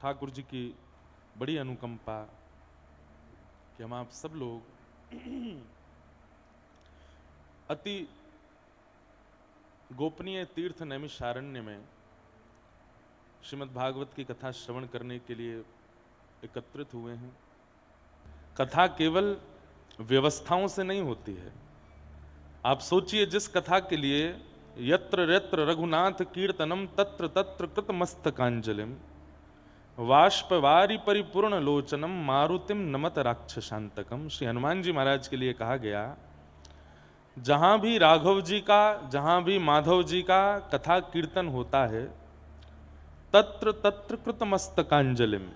ठाकुर जी की बड़ी अनुकंपा कि हम आप सब लोग अति गोपनीय तीर्थ नैमिषारण्य में श्रीमद् भागवत की कथा श्रवण करने के लिए एकत्रित हुए हैं। कथा केवल व्यवस्थाओं से नहीं होती है। आप सोचिए, जिस कथा के लिए यत्र यत्र रघुनाथ कीर्तनम तत्र तत्र कृतमस्तकांजलिम वाष्पवारी परिपूर्ण लोचनम मारुतिम नमत राक्षसांतकम। श्री हनुमान जी महाराज के लिए कहा गया, जहां भी राघव जी का, जहां भी माधव जी का कथा कीर्तन होता है, तत्र तत्र कृतमस्तकांजलिम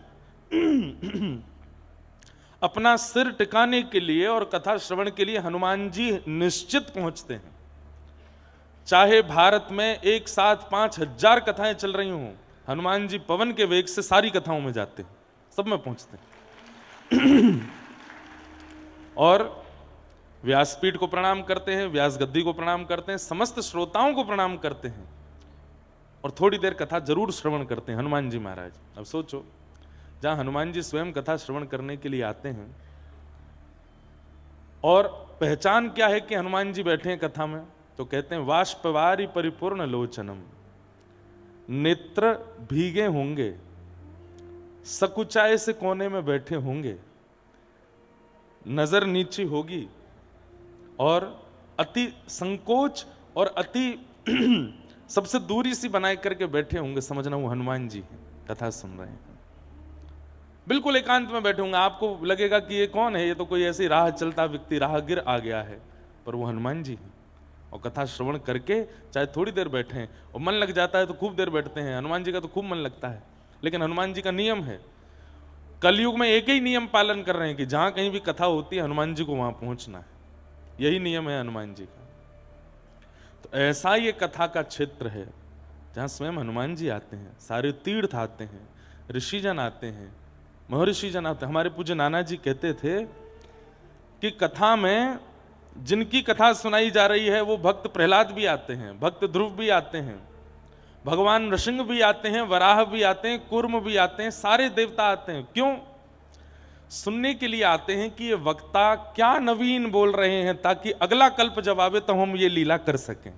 अपना सिर टिकाने के लिए और कथा श्रवण के लिए हनुमान जी निश्चित पहुंचते हैं। चाहे भारत में एक साथ 5000 कथाएं चल रही हों, हनुमान जी पवन के वेग से सारी कथाओं में जाते हैं, सब में पहुंचते हैं। और व्यासपीठ को प्रणाम करते हैं, व्यास गद्दी को प्रणाम करते हैं, समस्त श्रोताओं को प्रणाम करते हैं और थोड़ी देर कथा जरूर श्रवण करते हैं हनुमान जी महाराज। अब सोचो, जहां हनुमान जी स्वयं कथा श्रवण करने के लिए आते हैं और पहचान क्या है कि हनुमान जी बैठे हैं कथा में, तो कहते हैं वाष्पवारी परिपूर्ण लोचनम, नेत्र भीगे होंगे, सकुचाए से कोने में बैठे होंगे, नजर नीची होगी और अति संकोच और अति सबसे दूरी सी बनाए करके बैठे होंगे। समझना वो हनुमान जी हैं, कथा सुन रहे हैं, बिल्कुल एकांत में बैठे होंगे। आपको लगेगा कि ये कौन है, ये तो कोई ऐसी राह चलता व्यक्ति, राहगीर आ गया है, पर वो हनुमान जी हैं। और कथा श्रवण करके चाहे थोड़ी देर बैठे हैं, और मन लग जाता है तो खूब देर बैठते हैं। हनुमान जी का तो खूब मन लगता है, लेकिन हनुमान जी का नियम है, कलयुग में एक ही नियम पालन कर रहे हैं कि जहां कहीं भी कथा होती है हनुमान जी को वहां पहुंचना है। यही नियम है हनुमान जी का। तो ऐसा ये कथा का क्षेत्र है जहां स्वयं हनुमान जी आते हैं, सारे तीर्थ आते हैं, ऋषिजन आते हैं, महर्षि जन आते हैं। हमारे पूज्य नाना जी कहते थे कि कथा में जिनकी कथा सुनाई जा रही है वो भक्त प्रहलाद भी आते हैं, भक्त ध्रुव भी आते हैं, भगवान नृसिंह भी आते हैं, वराह भी आते हैं, कूर्म भी आते हैं, सारे देवता आते हैं। क्यों? सुनने के लिए आते हैं कि ये वक्ता क्या नवीन बोल रहे हैं, ताकि अगला कल्प जब आवे तो हम ये लीला कर सकें।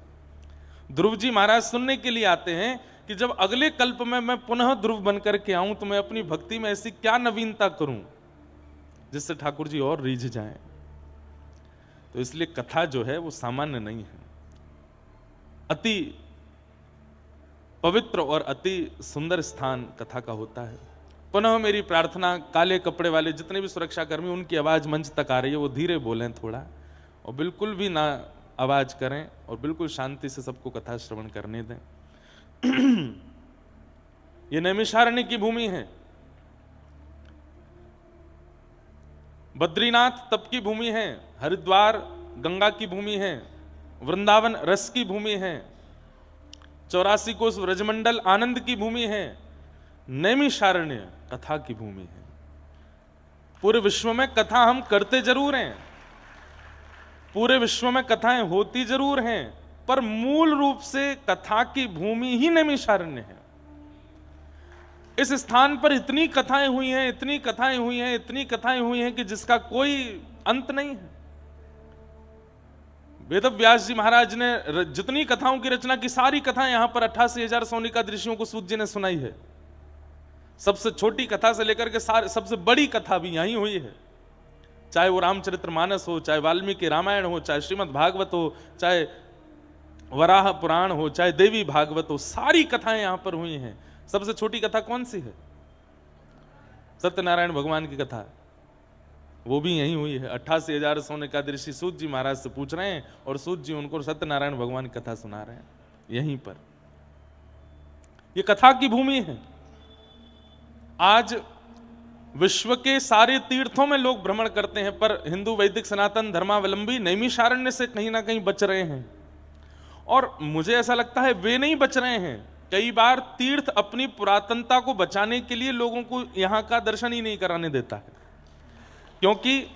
ध्रुव जी महाराज सुनने के लिए आते हैं कि जब अगले कल्प में मैं पुनः ध्रुव बनकर के आऊं तो मैं अपनी भक्ति में ऐसी क्या नवीनता करूं जिससे ठाकुर जी और रीझ जाएं। तो इसलिए कथा जो है वो सामान्य नहीं है, अति पवित्र और अति सुंदर स्थान कथा का होता है। पुनः मेरी प्रार्थना, काले कपड़े वाले जितने भी सुरक्षा कर्मी, उनकी आवाज मंच तक आ रही है, वो धीरे बोलें थोड़ा, और बिल्कुल भी ना आवाज करें, और बिल्कुल शांति से सबको कथा श्रवण करने दें। ये नैमिषारण्य की भूमि है, बद्रीनाथ तप की भूमि है, हरिद्वार गंगा की भूमि है, वृंदावन रस की भूमि है, 84 कोस व्रजमंडल आनंद की भूमि है, नैमिषारण्य कथा की भूमि है। पूरे विश्व में कथा हम करते जरूर हैं, पूरे विश्व में कथाएं होती जरूर हैं, पर मूल रूप से कथा की भूमि ही नैमिषारण्य है। इस स्थान पर इतनी कथाएं हुई हैं, इतनी कथाएं हुई हैं, इतनी कथाएं हुई हैं कि जिसका कोई अंत नहीं है। वेद व्यास जी महाराज ने जितनी कथाओं की रचना की, सारी कथाएं यहां पर 88,000 सोनिका ऋषियों को सूत जी ने सुनाई है। सबसे छोटी कथा से लेकर के सबसे बड़ी कथा भी यहीं हुई है, चाहे वो रामचरितमानस हो, चाहे वाल्मीकि रामायण हो, चाहे श्रीमद् भागवत हो, चाहे वराह पुराण हो, चाहे देवी भागवत हो, सारी कथाएं यहां पर हुई हैं। सबसे छोटी कथा कौन सी है? सत्यनारायण भगवान की कथा, वो भी यहीं हुई है। 88,000 सोनिका ऋषि सूत जी महाराज से पूछ रहे हैं और सूत जी उनको सत्यनारायण भगवान की कथा सुना रहे हैं यहीं पर। ये कथा की भूमि है। आज विश्व के सारे तीर्थों में लोग भ्रमण करते हैं, पर हिंदू वैदिक सनातन धर्मावलंबी नैमिषारण्य से कहीं ना कहीं बच रहे हैं। और मुझे ऐसा लगता है वे नहीं बच रहे हैं, कई बार तीर्थ अपनी पुरातनता को बचाने के लिए लोगों को यहां का दर्शन ही नहीं कराने देता है, क्योंकि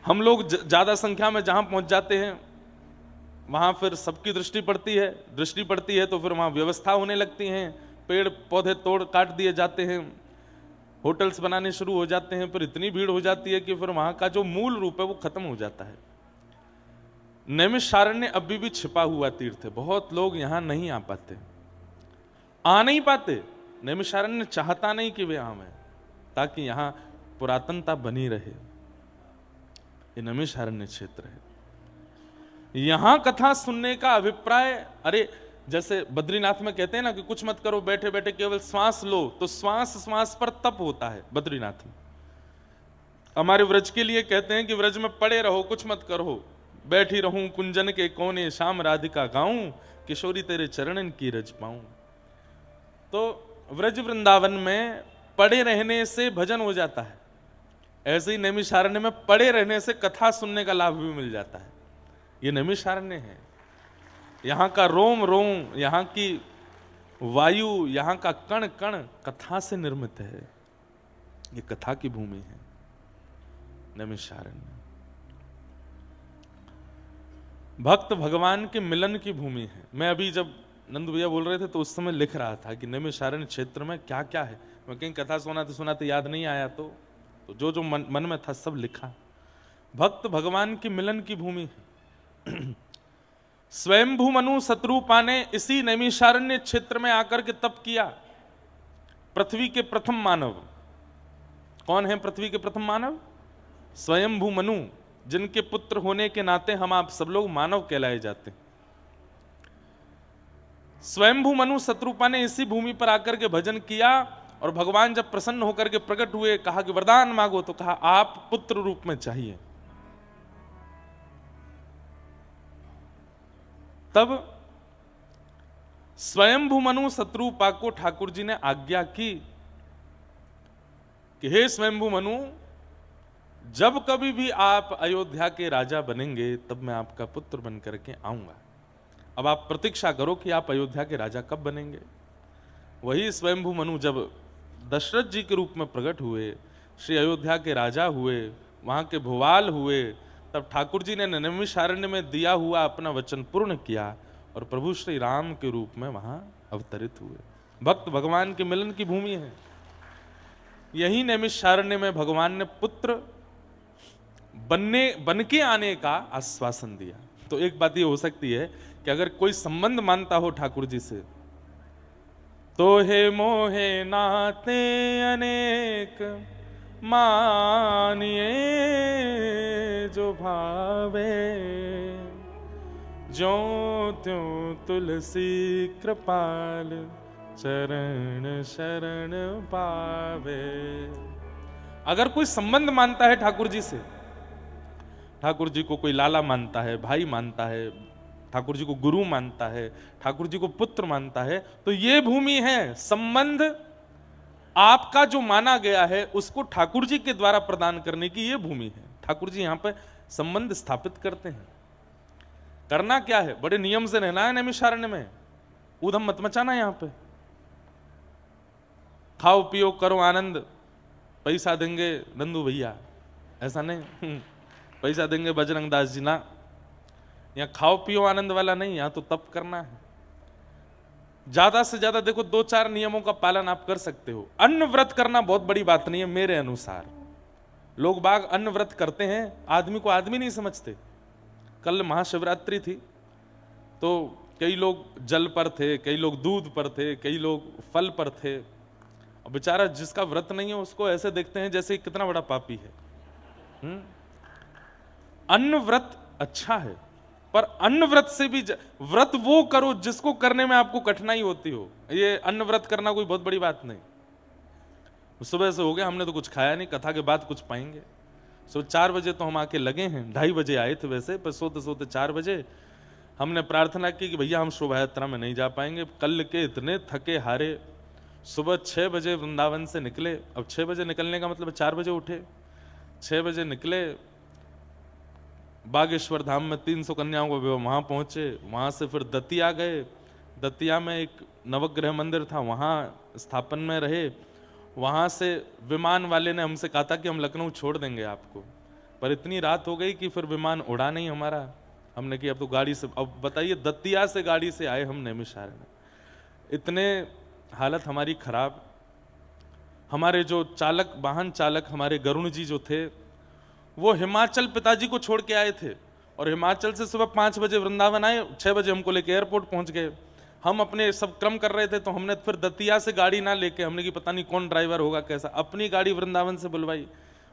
हम लोग ज्यादा संख्या में जहां पहुंच जाते हैं वहां फिर सबकी दृष्टि पड़ती है तो फिर वहां व्यवस्था होने लगती है, पेड़ पौधे तोड़ काट दिए जाते हैं, होटल्स बनाने शुरू हो जाते हैं, फिर इतनी भीड़ हो जाती है कि फिर वहां का जो मूल रूप है वो खत्म हो जाता है। नैमिषारण्य अभी भी छिपा हुआ तीर्थ है, बहुत लोग यहां नहीं आ पाते, आ नहीं पाते। नैमिषारण्य चाहता नहीं कि वे आवें, ताकि यहां पुरातनता बनी रहे। ये नैमिषारण्य क्षेत्र है, यहां कथा सुनने का अभिप्राय, अरे जैसे बद्रीनाथ में कहते हैं ना कि कुछ मत करो, बैठे बैठे केवल श्वास लो, तो श्वास श्वास पर तप होता है बद्रीनाथ में। हमारे व्रज के लिए कहते हैं कि व्रज में पड़े रहो, कुछ मत करो, बैठी रहूं कुंजन के कोने, शाम राधिका गाऊं, किशोरी तेरे चरणन की रज पाऊं। तो व्रज वृंदावन में पड़े रहने से भजन हो जाता है, ऐसे ही नैमिषारण्य में पड़े रहने से कथा सुनने का लाभ भी मिल जाता है। ये नैमिषारण्य है, यहां का रोम रोम, यहां की वायु, यहां का कण कण कथा से निर्मित है। ये कथा की भूमि है नैमिषारण्य। भक्त भगवान के मिलन की भूमि है। मैं अभी जब नंद भैया बोल रहे थे तो उस समय लिख रहा था कि नैमिषारण्य क्षेत्र में क्या क्या है। मैं कहीं कथा सुनाते याद नहीं आया, तो जो जो मन में था सब लिखा। भक्त भगवान के मिलन की भूमि है। स्वयंभू मनु शत्रुपा ने इसी नैमिषारण्य क्षेत्र में आकर के तप किया। पृथ्वी के प्रथम मानव कौन है? पृथ्वी के प्रथम मानव स्वयंभू मनु, जिनके पुत्र होने के नाते हम आप सब लोग मानव कहलाए जाते हैं। स्वयंभू मनु शत्रुपा ने इसी भूमि पर आकर के भजन किया, और भगवान जब प्रसन्न होकर के प्रकट हुए, कहा कि वरदान मांगो, तो कहा आप पुत्र रूप में चाहिए। तब स्वयंभू मनु शत्रुपा को ठाकुर जी ने आज्ञा की कि हे स्वयंभू मनु, जब कभी भी आप अयोध्या के राजा बनेंगे तब मैं आपका पुत्र बन करके आऊंगा। अब आप प्रतीक्षा करो कि आप अयोध्या के राजा कब बनेंगे। वही स्वयंभू मनु जब दशरथ जी के रूप में प्रकट हुए, श्री अयोध्या के राजा हुए, वहां के भुवाल हुए, तब ठाकुर जी ने नैमिषारण्य में दिया हुआ अपना वचन पूर्ण किया और प्रभु श्री राम के रूप में वहां अवतरित हुए। भक्त भगवान के मिलन की भूमि है। यही नैमिषारण्य में भगवान ने पुत्र बन के आने का आश्वासन दिया। तो एक बात ये हो सकती है कि अगर कोई संबंध मानता हो ठाकुर जी से, तो हे मोहे नाते अनेक मानिए जो भावे, जो त्यों तुलसी कृपाल चरण शरण पावे। अगर कोई संबंध मानता है ठाकुर जी से, ठाकुर जी को कोई लाला मानता है, भाई मानता है, ठाकुर जी को गुरु मानता है, ठाकुर जी को पुत्र मानता है, तो ये भूमि है। संबंध आपका जो माना गया है उसको ठाकुर जी के द्वारा प्रदान करने की ये भूमि है। ठाकुर जी यहां पे संबंध स्थापित करते हैं। करना क्या है? बड़े नियम से रहना है नैमिषारण्य में, ऊधम मत मचाना। यहां पे खाओ पियो करो आनंद, पैसा देंगे नंदू भैया, ऐसा नहीं। पैसा देंगे बजरंग दास जी ना, यहाँ खाओ पियो आनंद वाला नहीं, यहाँ तो तप करना है। ज्यादा से ज्यादा देखो 2-4 नियमों का पालन आप कर सकते हो। अन्न व्रत करना बहुत बड़ी बात नहीं है मेरे अनुसार। लोग बाग अन्न व्रत करते हैं, आदमी को आदमी नहीं समझते। कल महाशिवरात्रि थी तो कई लोग जल पर थे, कई लोग दूध पर थे, कई लोग फल पर थे, और बेचारा जिसका व्रत नहीं है उसको ऐसे देखते हैं जैसे कितना बड़ा पापी है। अन्न व्रत अच्छा है, पर अन्न व्रत से भी व्रत वो करो जिसको करने में आपको कठिनाई होती हो। ये अन्न व्रत करना कोई बहुत बड़ी बात नहीं। सुबह से हो गया, हमने तो कुछ खाया नहीं, कथा के बाद कुछ पाएंगे। सो 4 बजे तो हम आके लगे हैं, 2:30 बजे आए थे वैसे, पर सोते सोते 4 बजे हमने प्रार्थना की कि भैया हम शोभा यात्रा में नहीं जा पाएंगे। कल के इतने थके हारे, सुबह 6 बजे वृंदावन से निकले। अब 6 बजे निकलने का मतलब 4 बजे उठे, 6 बजे निकले, बागेश्वर धाम में 300 कन्याओं को वहां पहुंचे, वहां से फिर दतिया गए। दतिया में एक नवग्रह मंदिर था, वहां स्थापन में रहे। वहां से विमान वाले ने हमसे कहा था कि हम लखनऊ छोड़ देंगे आपको, पर इतनी रात हो गई कि फिर विमान उड़ा नहीं हमारा। हमने कि अब तो गाड़ी से, अब बताइए दतिया से गाड़ी से आए हम नैमिषारण्य, इतने हालत हमारी खराब। हमारे जो चालक, वाहन चालक हमारे गरुण जी जो थे, वो हिमाचल पिताजी को छोड़ के आए थे और हिमाचल से सुबह 5 बजे वृंदावन आए, 6 बजे हमको लेके एयरपोर्ट पहुंच गए। हम अपने सब क्रम कर रहे थे तो हमने फिर दतिया से गाड़ी ना लेके, हमने कि पता नहीं कौन ड्राइवर होगा कैसा, अपनी गाड़ी वृंदावन से बुलवाई।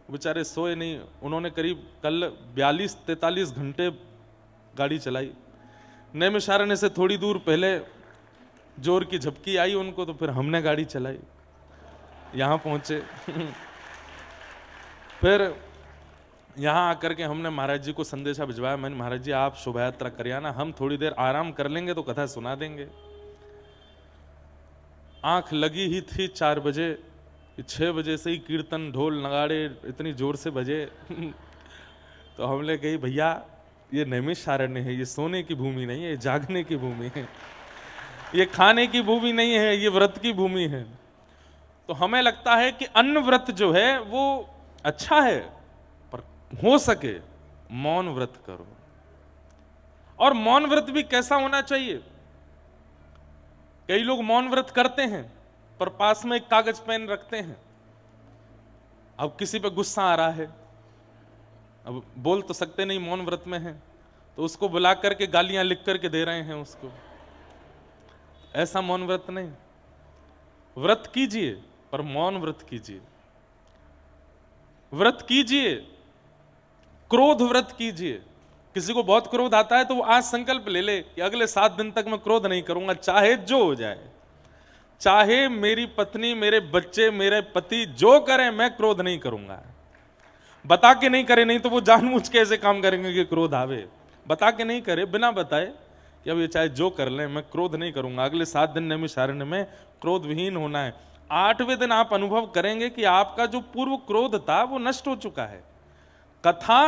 बेचारे सोए नहीं, उन्होंने करीब कल 42-43 घंटे गाड़ी चलाई। नैमिषारण्य से थोड़ी दूर पहले जोर की झपकी आई उनको, तो फिर हमने गाड़ी चलाई, यहाँ पहुंचे। फिर यहाँ आकर के हमने महाराज जी को संदेशा भिजवाया। मैंने, महाराज जी आप शोभा यात्रा कर आना, हम थोड़ी देर आराम कर लेंगे तो कथा सुना देंगे। आंख लगी ही थी 4 बजे, 6 बजे से ही कीर्तन ढोल नगाड़े इतनी जोर से बजे। तो हमने कही भैया ये नैमिषारण्य है, ये सोने की भूमि नहीं है, ये जागने की भूमि है, ये खाने की भूमि नहीं है, ये व्रत की भूमि है। तो हमें लगता है कि अन्न व्रत जो है वो अच्छा है, पर हो सके मौन व्रत करो। और मौन व्रत भी कैसा होना चाहिए? कई लोग मौन व्रत करते हैं पर पास में एक कागज पेन रखते हैं। अब किसी पे गुस्सा आ रहा है, अब बोल तो सकते नहीं, मौन व्रत में है, तो उसको बुला करके गालियां लिख करके दे रहे हैं उसको। ऐसा मौन व्रत नहीं। व्रत कीजिए पर मौन व्रत कीजिए। व्रत कीजिए, क्रोध व्रत कीजिए। किसी को बहुत क्रोध आता है तो वो आज संकल्प ले ले कि अगले 7 दिन तक मैं क्रोध नहीं करूंगा, चाहे जो हो जाए, चाहे मेरी पत्नी, मेरे बच्चे, मेरे पति जो करें, मैं क्रोध नहीं करूंगा। बता के नहीं करे, नहीं तो वो जानबूझ के ऐसे काम करेंगे कि क्रोध आवे। बता के नहीं करे, बिना बताए कि अब ये चाहे जो कर लें, मैं क्रोध नहीं करूंगा। अगले 7 दिन नैमिषारण्य में क्रोध विहीन होना है। 8वें दिन आप अनुभव करेंगे कि आपका जो पूर्व क्रोध था वो नष्ट हो चुका है। कथा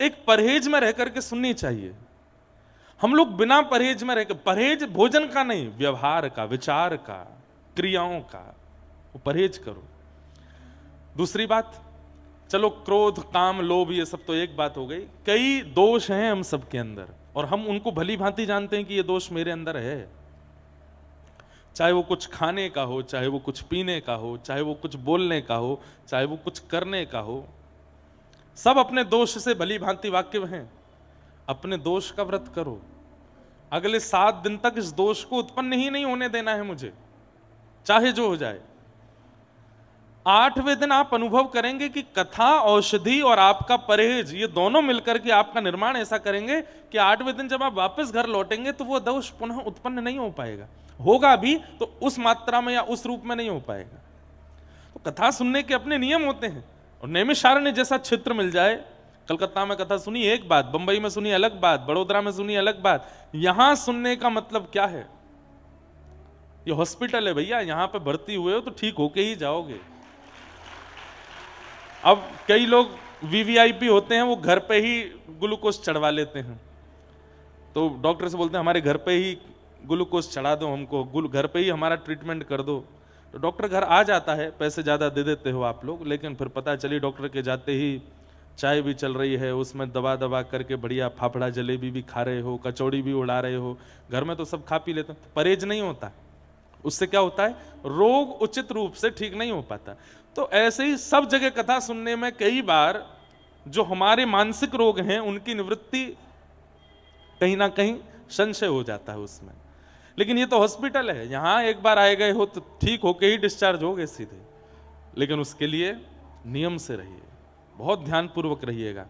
एक परहेज में रह करके सुननी चाहिए। हम लोग बिना परहेज में रहकर, परहेज भोजन का नहीं, व्यवहार का, विचार का, क्रियाओं का, वो परहेज करो। दूसरी बात, चलो क्रोध, काम, लोभ ये सब तो एक बात हो गई। कई दोष हैं हम सबके अंदर और हम उनको भली भांति जानते हैं कि ये दोष मेरे अंदर है। चाहे वो कुछ खाने का हो, चाहे वो कुछ पीने का हो, चाहे वो कुछ बोलने का हो, चाहे वो कुछ करने का हो, सब अपने दोष से भली भांति वाकिफ हैं। अपने दोष का व्रत करो। अगले 7 दिन तक इस दोष को उत्पन्न ही नहीं होने देना है मुझे, चाहे जो हो जाए। 8वें दिन आप अनुभव करेंगे कि कथा, औषधि और आपका परहेज, ये दोनों मिलकर के आपका निर्माण ऐसा करेंगे कि 8वें दिन जब आप वापस घर लौटेंगे तो वो दोष पुनः उत्पन्न नहीं हो पाएगा। होगा भी तो उस मात्रा में या उस रूप में नहीं हो पाएगा। तो कथा सुनने के अपने नियम होते हैं। और नैमिषारण्य जैसा क्षेत्र मिल जाए, कलकत्ता में कथा सुनी एक बात, बंबई में सुनी अलग बात, बड़ोदरा में सुनी अलग बात, यहां सुनने का मतलब क्या है? ये हॉस्पिटल है भैया, यहां पे भर्ती हुए हो तो ठीक होके ही जाओगे। अब कई लोग वीवीआईपी होते हैं, वो घर पे ही ग्लूकोज चढ़वा लेते हैं। तो डॉक्टर से बोलते हैं हमारे घर पे ही ग्लूकोज चढ़ा दो, हमको घर पे ही हमारा ट्रीटमेंट कर दो। तो डॉक्टर घर आ जाता है, पैसे ज़्यादा दे देते हो आप लोग, लेकिन फिर पता चली डॉक्टर के जाते ही चाय भी चल रही है, उसमें दबा दबा करके बढ़िया फाफड़ा जलेबी भी खा रहे हो, कचौड़ी भी उड़ा रहे हो। घर में तो सब खा पी लेते हैं, परहेज नहीं होता। उससे क्या होता है? रोग उचित रूप से ठीक नहीं हो पाता। तो ऐसे ही सब जगह कथा सुनने में कई बार जो हमारे मानसिक रोग हैं उनकी निवृत्ति कहीं ना कहीं संशय हो जाता है उसमें। लेकिन ये तो हॉस्पिटल है, यहां एक बार आए गए हो तो ठीक होके ही डिस्चार्ज हो गए सीधे। लेकिन उसके लिए नियम से रहिए, बहुत ध्यानपूर्वक रहिएगा।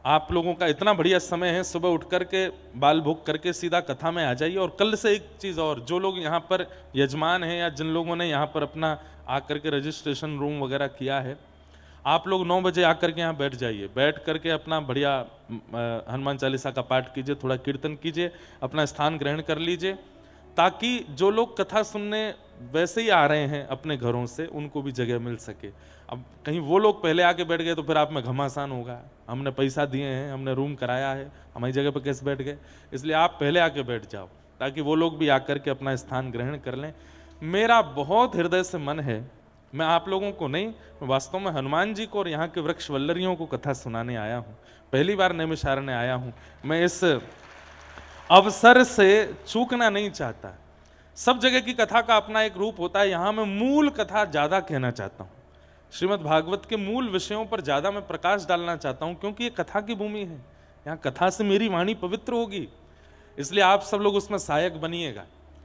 आप लोगों का इतना बढ़िया समय है, सुबह उठ करके बाल भोग करके सीधा कथा में आ जाइए। और कल से एक चीज़ और, जो लोग यहाँ पर यजमान हैं या जिन लोगों ने यहाँ पर अपना आकर के रजिस्ट्रेशन रूम वगैरह किया है, आप लोग 9 बजे आकर के यहाँ बैठ जाइए। बैठ करके अपना बढ़िया हनुमान चालीसा का पाठ कीजिए, थोड़ा कीर्तन कीजिए, अपना स्थान ग्रहण कर लीजिए, ताकि जो लोग कथा सुनने वैसे ही आ रहे हैं अपने घरों से, उनको भी जगह मिल सके। अब कहीं वो लोग पहले आके बैठ गए तो फिर आप में घमासान होगा, हमने पैसा दिए हैं, हमने रूम कराया है, हमारी जगह पर कैसे बैठ गए। इसलिए आप पहले आके बैठ जाओ ताकि वो लोग भी आकर के अपना स्थान ग्रहण कर लें। मेरा बहुत हृदय से मन है, मैं आप लोगों को नहीं, वास्तव में हनुमान जी को और यहाँ के वृक्ष वल्लरियों को कथा सुनाने आया हूँ। पहली बार नैमिषारण्य आया हूँ। मैं इस अवसर से चूकना नहीं चाहता। सब जगह की कथा का अपना एक रूप होता है। यहां मैं मूल कथा ज्यादा कहना चाहता हूं, श्रीमद् भागवत के मूल विषयों पर ज्यादा मैं प्रकाश डालना चाहता हूं, क्योंकि ये कथा की भूमि है। यहां कथा से मेरी वाणी पवित्र होगी, इसलिए आप सब लोग उसमें सहायक बनिएगा।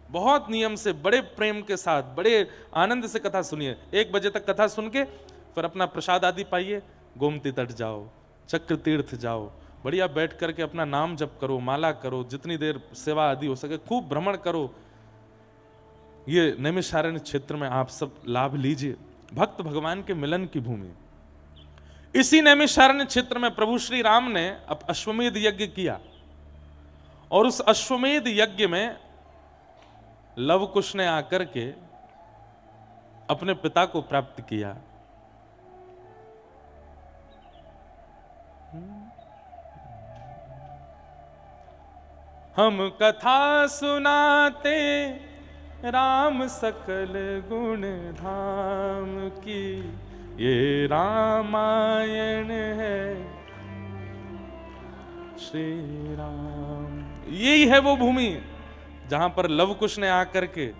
बहुत नियम से, बड़े प्रेम के साथ, बड़े आनंद से कथा सुनिए। 1 बजे तक कथा सुन के फिर अपना प्रसाद आदि पाइए, गोमती तट जाओ, चक्र तीर्थ जाओ, बढ़िया बैठ करके अपना नाम जप करो, माला करो, जितनी देर सेवा आदि हो सके खूब भ्रमण करो। ये नैमिषारण्य क्षेत्र में आप सब लाभ लीजिए, भक्त भगवान के मिलन की भूमि। इसी नैमिषारण्य क्षेत्र में प्रभु श्री राम ने अश्वमेध यज्ञ किया, और उस अश्वमेध यज्ञ में लव कुश ने आकर के अपने पिता को प्राप्त किया। हम कथा सुनाते राम सकल गुण धाम की, ये रामायण है श्री राम। यही है वो भूमि जहां पर लव कुश ने आकर के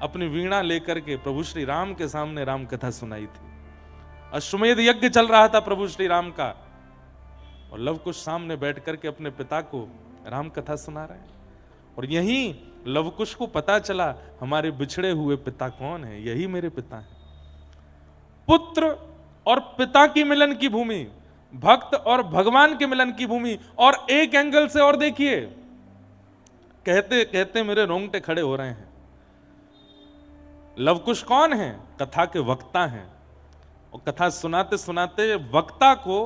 अपनी वीणा लेकर के प्रभु श्री राम के सामने राम कथा सुनाई थी। अश्वमेध यज्ञ चल रहा था प्रभु श्री राम का, और लव कुश सामने बैठ करके अपने पिता को राम कथा सुना रहे हैं। और यही लव कुश को पता चला हमारे बिछड़े हुए पिता कौन है, यही मेरे पिता हैं। पुत्र और पिता की मिलन की भूमि, भक्त और भगवान के मिलन की भूमि। और एक एंगल से और देखिए, कहते कहते मेरे रोंगटे खड़े हो रहे हैं। लव कुश कौन है? कथा के वक्ता हैं, और कथा सुनाते सुनाते वक्ता को,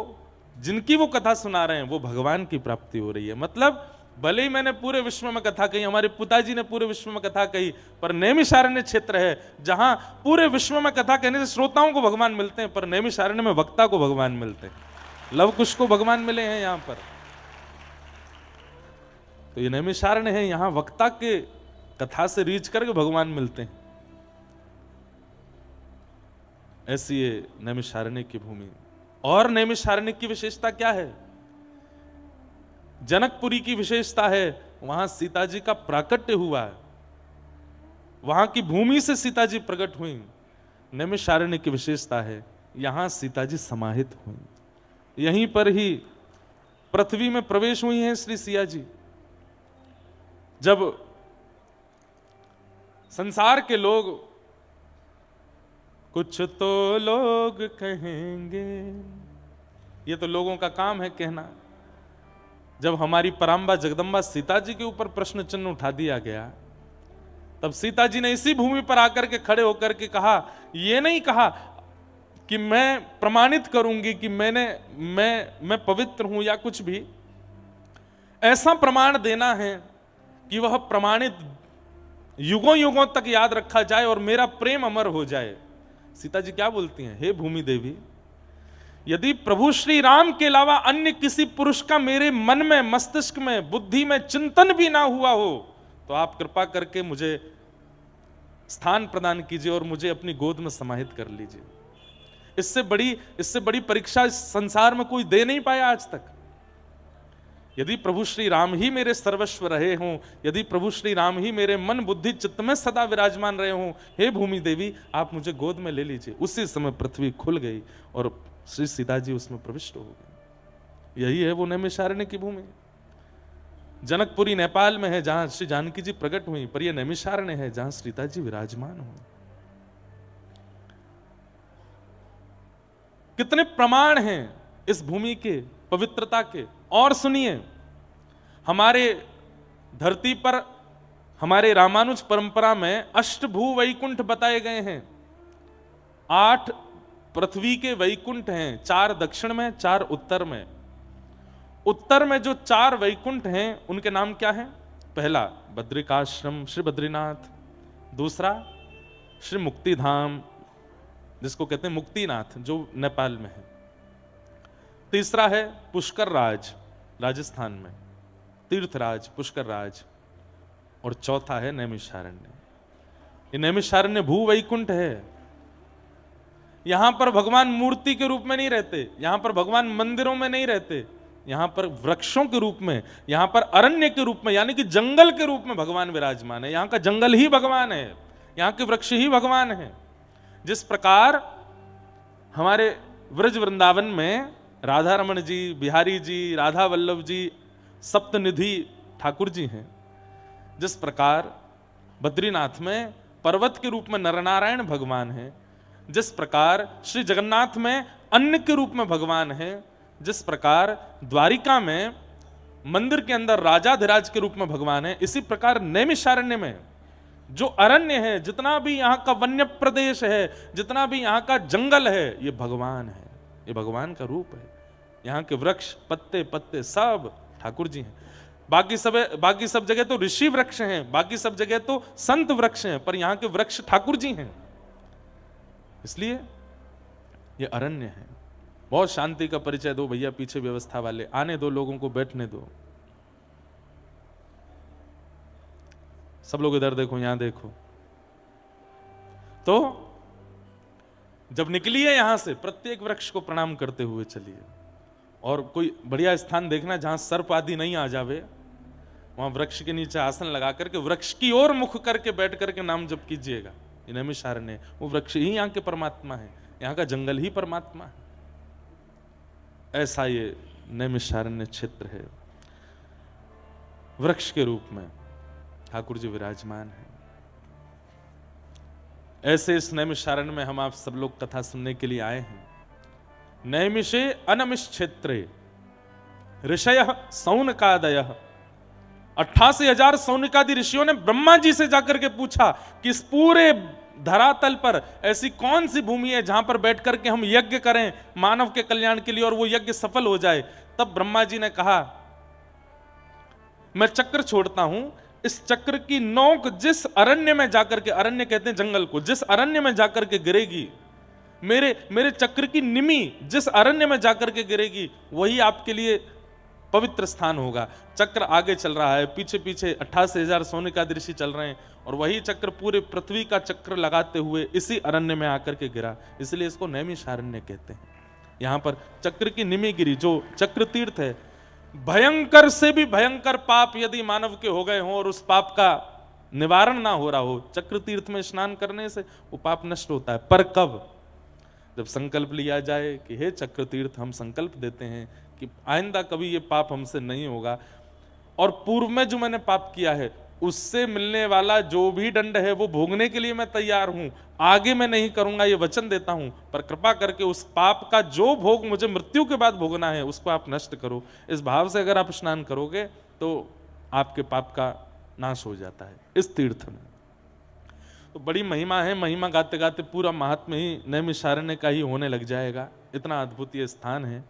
जिनकी वो कथा सुना रहे हैं, वो भगवान की प्राप्ति हो रही है। मतलब भले ही मैंने पूरे विश्व में कथा कही, हमारे पिताजी ने पूरे विश्व में कथा कही, पर नैमिषारण्य क्षेत्र है जहां पूरे विश्व में कथा कहने से श्रोताओं को भगवान मिलते हैं, पर नैमिषारण्य में वक्ता को भगवान मिलते हैं। लव कुश को भगवान मिले हैं यहां पर। तो ये नैमिषारण्य है, यहां वक्ता के कथा से रीच करके भगवान मिलते हैं। ऐसी ये नैमिषारण्य की भूमि। और नैमिषारण्य की विशेषता क्या है? जनकपुरी की विशेषता है, वहां सीता जी का प्राकट्य हुआ है, वहां की भूमि से सीता जी प्रकट हुई। नैमिषारण्य की विशेषता है, यहां सीता जी समाहित हुई, यहीं पर ही पृथ्वी में प्रवेश हुई हैं श्री सिया जी। जब संसार के लोग, कुछ तो लोग कहेंगे, ये तो लोगों का काम है कहना, जब हमारी पराम्बा जगदम्बा सीता जी के ऊपर प्रश्न चिन्ह उठा दिया गया, तब सीता जी ने इसी भूमि पर आकर के खड़े होकर के कहा, ये नहीं कहा कि मैं प्रमाणित करूंगी कि मैं पवित्र हूं या कुछ भी, ऐसा प्रमाण देना है कि वह प्रमाणित युगों युगों तक याद रखा जाए और मेरा प्रेम अमर हो जाए। सीता जी क्या बोलती हैं? हे भूमि देवी, यदि प्रभु श्री राम के अलावा अन्य किसी पुरुष का मेरे मन में, मस्तिष्क में, बुद्धि में चिंतन भी ना हुआ हो, तो आप कृपा करके मुझे स्थान प्रदान कीजिए और मुझे अपनी गोद में समाहित कर लीजिए। इससे बड़ी परीक्षा इस संसार में कोई दे नहीं पाया आज तक। यदि प्रभु श्री राम ही मेरे सर्वस्व रहे हों, यदि प्रभु श्री राम ही मेरे मन बुद्धि चित्त में सदा विराजमान रहे हों, हे भूमि देवी आप मुझे गोद में ले लीजिए। उसी समय पृथ्वी खुल गई और श्री सीता जी उसमें प्रविष्ट हो गई। यही है वो नैमिषारण्य की भूमि। जनकपुरी नेपाल में है जहां श्री जानकी जी प्रकट हुई, पर यह नैमिषारण्य है जहां सीता जी विराजमान हुई। कितने प्रमाण हैं इस भूमि के पवित्रता के। और सुनिए, हमारे धरती पर, हमारे रामानुज परंपरा में अष्टभू वैकुंठ बताए गए हैं। 8 पृथ्वी के वैकुंठ हैं, 4 दक्षिण में, 4 उत्तर में। उत्तर में जो 4 वैकुंठ हैं उनके नाम क्या हैं? पहला बद्रिकाश्रम श्री बद्रीनाथ, दूसरा श्री मुक्तिधाम जिसको कहते हैं मुक्तिनाथ जो नेपाल में है, तीसरा है पुष्कर राज राजस्थान में, तीर्थराज पुष्कर राज, और चौथा है नैमिषारण्य। ये नैमिषारण्य भू वैकुंठ है। यहां पर भगवान मूर्ति के रूप में नहीं रहते, यहां पर भगवान मंदिरों में नहीं रहते, यहां पर वृक्षों के रूप में, यहां पर अरण्य के रूप में, यानी कि जंगल के रूप में भगवान विराजमान है। यहां का जंगल ही भगवान है, यहां के वृक्ष ही भगवान है। जिस प्रकार हमारे व्रज वृंदावन में राधा रमण जी, बिहारी जी, राधा वल्लभ जी, सप्तनिधि ठाकुर जी हैं, जिस प्रकार बद्रीनाथ में पर्वत के रूप में नरनारायण भगवान है, जिस प्रकार श्री जगन्नाथ में अन्न के रूप में भगवान है, जिस प्रकार द्वारिका में मंदिर के अंदर राजाधिराज के रूप में भगवान है, इसी प्रकार नैमिषारण्य में जो अरण्य है, जितना भी यहाँ का वन्य प्रदेश है, जितना भी यहाँ का जंगल है, ये भगवान है, ये भगवान का रूप है। यहाँ के वृक्ष, पत्ते पत्ते सब ठाकुर जी हैं। बाकी सब जगह तो ऋषि वृक्ष हैं, बाकी सब जगह तो संत वृक्ष हैं, पर यहाँ के वृक्ष ठाकुर जी हैं, इसलिए ये अरण्य है। बहुत शांति का परिचय दो भैया, पीछे व्यवस्था वाले आने दो, लोगों को बैठने दो। सब लोग इधर देखो, यहां देखो। तो जब निकलिए यहां से, प्रत्येक वृक्ष को प्रणाम करते हुए चलिए, और कोई बढ़िया स्थान देखना जहां सर्प आदि नहीं आ जावे, वहां वृक्ष के नीचे आसन लगा करके वृक्ष की ओर मुख करके बैठ करके नाम जप कीजिएगा। ये नैमिषारण्य, वो वृक्ष ही यहाँ के परमात्मा है, यहाँ का जंगल ही परमात्मा है। ऐसा ये नैमिषारण्य क्षेत्र है, वृक्ष के रूप में ठाकुर जी विराजमान है। ऐसे इस नैमिषारण्य में हम आप सब लोग कथा सुनने के लिए आए हैं। नैमिषे अनमिष क्षेत्रे ऋषयः सौनकादयः, 88,000 सौनकादि ऋषियों ने ब्रह्मा जी से जाकर के पूछा कि इस पूरे धरातल पर ऐसी कौन सी भूमि है जहां पर बैठ करके हम यज्ञ करें मानव के कल्याण के लिए और वो यज्ञ सफल हो जाए। तब ब्रह्मा जी ने कहा, मैं चक्र छोड़ता हूं, इस चक्र की नोक जिस अरण्य में जाकर के, अरण्य कहते हैं जंगल को, जिस अरण्य में जाकर के गिरेगी, मेरे चक्र की निमी जिस अरण्य में जाकर के गिरेगी, वही आपके लिए पवित्र स्थान होगा। चक्र आगे चल रहा है, पीछे पीछे 88,000 सौनकादि ऋषि चल रहे हैं, और वही चक्र पूरे पृथ्वी का चक्र लगाते हुए इसी अरण्य में आकर के गिरा, इसलिए इसको नैमिषारण्य कहते हैं। यहां पर चक्र की निमी गिरी, जो चक्र तीर्थ है। भयंकर से भी भयंकर पाप यदि मानव के हो गए हों और उस पाप का निवारण ना हो रहा हो, चक्र तीर्थ में स्नान करने से वो पाप नष्ट होता है। पर कब? जब संकल्प लिया जाए कि हे चक्र तीर्थ, हम संकल्प देते हैं कि आइंदा कभी ये पाप हमसे नहीं होगा, और पूर्व में जो मैंने पाप किया है उससे मिलने वाला जो भी दंड है वो भोगने के लिए मैं तैयार हूं, आगे मैं नहीं करूंगा, ये वचन देता हूं, पर कृपा करके उस पाप का जो भोग मुझे मृत्यु के बाद भोगना है उसको आप नष्ट करो। इस भाव से अगर आप स्नान करोगे तो आपके पाप का नाश हो जाता है इस तीर्थ में। तो बड़ी महिमा है, महिमा गाते गाते पूरा महात्म्य ही नैमिषारण्य का ही होने लग जाएगा। इतना अद्भुत ये स्थान है,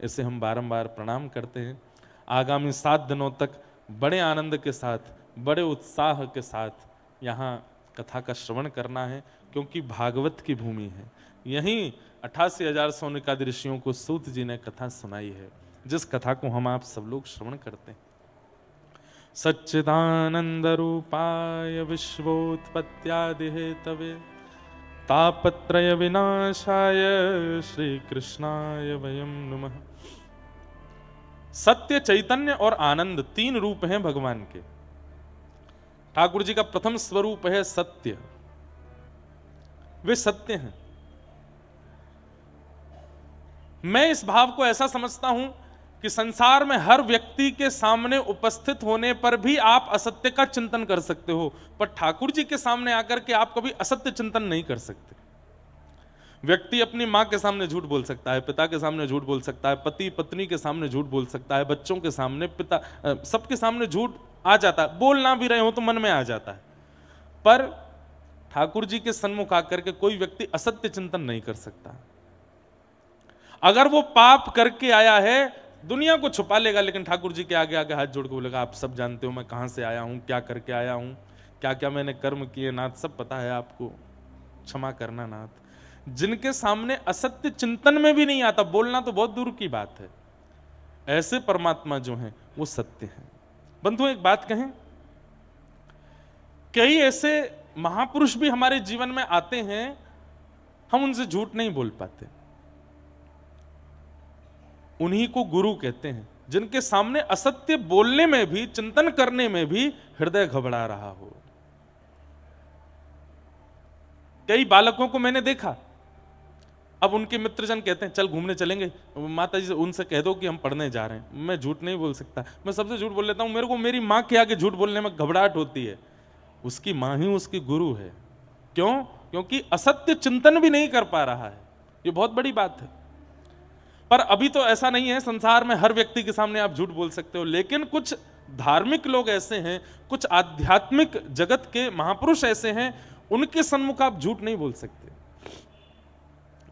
इसे हम बारंबार प्रणाम करते हैं। आगामी 7 दिनों तक बड़े आनंद के साथ, बड़े उत्साह के साथ यहाँ कथा का श्रवण करना है, क्योंकि भागवत की भूमि है। यहीं 88,000 सौनकादि ऋषियों को सूत जी ने कथा सुनाई है, जिस कथा को हम आप सब लोग श्रवण करते हैं। सच्चिदानंद रूपाय विश्वोत्पत्त्यादि हेतवे तापत्रय विनाशाय श्री कृष्णाय वयं नमः। सत्य, चैतन्य और आनंद 3 रूप हैं भगवान के। ठाकुर जी का प्रथम स्वरूप है सत्य, वे सत्य हैं। मैं इस भाव को ऐसा समझता हूं कि संसार में हर व्यक्ति के सामने उपस्थित होने पर भी आप असत्य का चिंतन कर सकते हो, पर ठाकुर जी के सामने आकर के आप कभी असत्य चिंतन नहीं कर सकते। व्यक्ति अपनी मां के सामने झूठ बोल सकता है, पिता के सामने झूठ बोल सकता है, पति पत्नी के सामने झूठ बोल सकता है, बच्चों के सामने, पिता, सबके सामने झूठ आ जाता है, बोल ना भी रहे हो तो मन में आ जाता है। पर ठाकुर जी के सन्मुख आकर के कोई व्यक्ति असत्य चिंतन नहीं कर सकता। अगर वो पाप करके आया है, दुनिया को छुपा लेगा, लेकिन ठाकुर जी के आगे आगे हाथ जोड़ के बोलेगा, आप सब जानते हो मैं कहां से आया हूं, क्या करके आया हूं, क्या क्या मैंने कर्म किए नाथ, सब पता है आपको, क्षमा करना नाथ। जिनके सामने असत्य चिंतन में भी नहीं आता, बोलना तो बहुत दूर की बात है, ऐसे परमात्मा जो हैं वो सत्य हैं। बंधु एक बात कहें, कई ऐसे महापुरुष भी हमारे जीवन में आते हैं, हम उनसे झूठ नहीं बोल पाते, उन्हीं को गुरु कहते हैं। जिनके सामने असत्य बोलने में भी, चिंतन करने में भी हृदय घबरा रहा हो। कई बालकों को मैंने देखा, अब उनके मित्रजन कहते हैं चल घूमने चलेंगे, माता जी से उनसे कह दो कि हम पढ़ने जा रहे हैं। मैं झूठ नहीं बोल सकता, मैं सबसे झूठ बोल लेता हूं। मेरे को मेरी मां के आगे झूठ बोलने में घबराहट होती है। उसकी मां ही उसकी गुरु है। क्यों? क्योंकि असत्य चिंतन भी नहीं कर पा रहा है। ये बहुत बड़ी बात है। पर अभी तो ऐसा नहीं है, संसार में हर व्यक्ति के सामने आप झूठ बोल सकते हो, लेकिन कुछ धार्मिक लोग ऐसे हैं, कुछ आध्यात्मिक जगत के महापुरुष ऐसे हैं, उनके सम्मुख आप झूठ नहीं बोल सकते।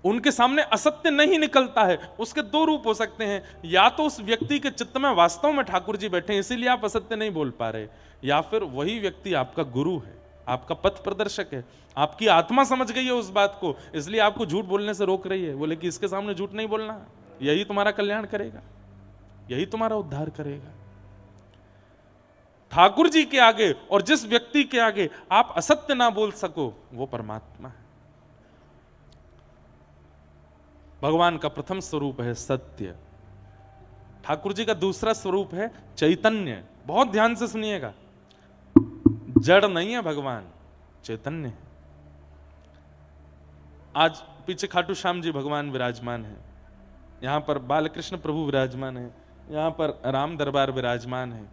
उनके सामने असत्य नहीं निकलता है। उसके दो रूप हो सकते हैं, या तो उस व्यक्ति के चित्त में वास्तव में ठाकुर जी बैठे हैं इसीलिए आप असत्य नहीं बोल पा रहे, या फिर वही व्यक्ति आपका गुरु है, आपका पथ प्रदर्शक है, आपकी आत्मा समझ गई है उस बात को, इसलिए आपको झूठ बोलने से रोक रही है। बोले कि इसके सामने झूठ नहीं बोलना, यही तुम्हारा कल्याण करेगा, यही तुम्हारा उद्धार करेगा। ठाकुर जी के आगे और जिस व्यक्ति के आगे आप असत्य ना बोल सको, वो परमात्मा है। भगवान का प्रथम स्वरूप है सत्य, ठाकुर जी का दूसरा स्वरूप है चैतन्य। बहुत ध्यान से सुनिएगा, जड़ नहीं है भगवान, चैतन्य है। आज पीछे खाटू श्याम जी भगवान विराजमान है, यहां पर बालकृष्ण प्रभु विराजमान है, यहां पर राम दरबार विराजमान है।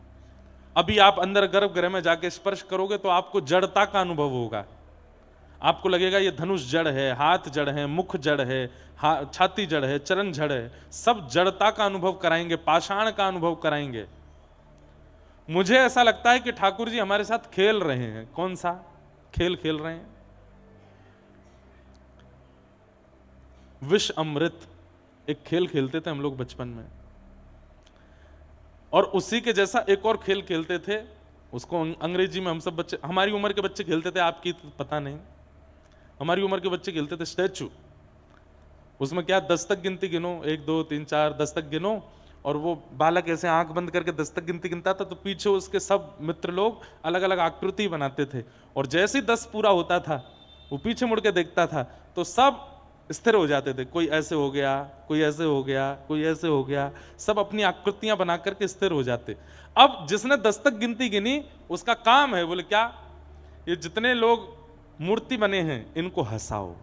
अभी आप अंदर गर्भगृह में जाके स्पर्श करोगे तो आपको जड़ता का अनुभव होगा। आपको लगेगा ये धनुष जड़ है, हाथ जड़ है, मुख जड़ है, छाती जड़ है, चरण जड़ है, सब जड़ता का अनुभव कराएंगे, पाषाण का अनुभव कराएंगे। मुझे ऐसा लगता है कि ठाकुर जी हमारे साथ खेल रहे हैं। कौन सा खेल खेल रहे हैं? विष अमृत एक खेल खेलते थे हम लोग बचपन में, और उसी के जैसा एक और खेल खेलते थे, उसको अंग्रेजी में हम सब बच्चे, हमारी उम्र के बच्चे खेलते थे, आपकी तो पता नहीं, हमारी उम्र के बच्चे खेलते थे स्टैचू। उसमें क्या 10 तक गिनती गिनो, 1 2 3 4 10 तक गिनो, और वो बालक ऐसे आंख बंद करके 10 तक गिनती गिनता था, तो पीछे उसके सब मित्र लोग अलग अलग आकृति बनाते थे, और जैसे ही 10 पूरा होता था वो पीछे मुड़ के देखता था तो सब स्थिर हो जाते थे। कोई ऐसे हो गया, कोई ऐसे हो गया, कोई ऐसे हो गया, सब अपनी आकृतियां बना करके स्थिर हो जाते। अब जिसने 10 तक गिनती गिनी उसका काम है, बोले क्या, ये जितने लोग मूर्ति बने हैं इनको हंसाओ,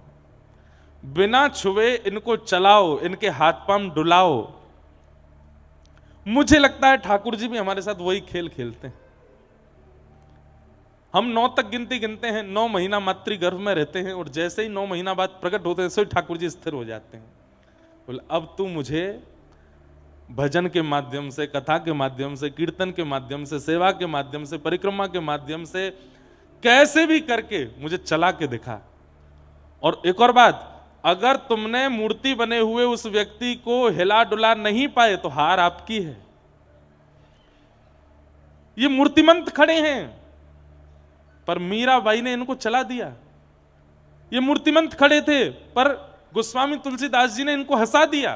बिना छुए इनको चलाओ, इनके हाथ पांव डुलाओ। मुझे लगता है ठाकुर जी भी हमारे साथ वही खेल खेलते हैं। हम 9 तक गिनती गिनते हैं, 9 महीना मातृ गर्भ में रहते हैं, और जैसे ही 9 महीना बाद प्रकट होते हैं सो ठाकुर जी स्थिर हो जाते हैं। बोले अब तू मुझे भजन के माध्यम से, कथा के माध्यम से, कीर्तन के माध्यम से, सेवा के माध्यम से, परिक्रमा के माध्यम से कैसे भी करके मुझे चला के दिखा। और एक और बात, अगर तुमने मूर्ति बने हुए उस व्यक्ति को हिला डुला नहीं पाए तो हार आपकी है। ये मूर्तिमंत खड़े हैं पर मीराबाई ने इनको चला दिया। ये मूर्तिमंत खड़े थे पर गोस्वामी तुलसीदास जी ने इनको हंसा दिया।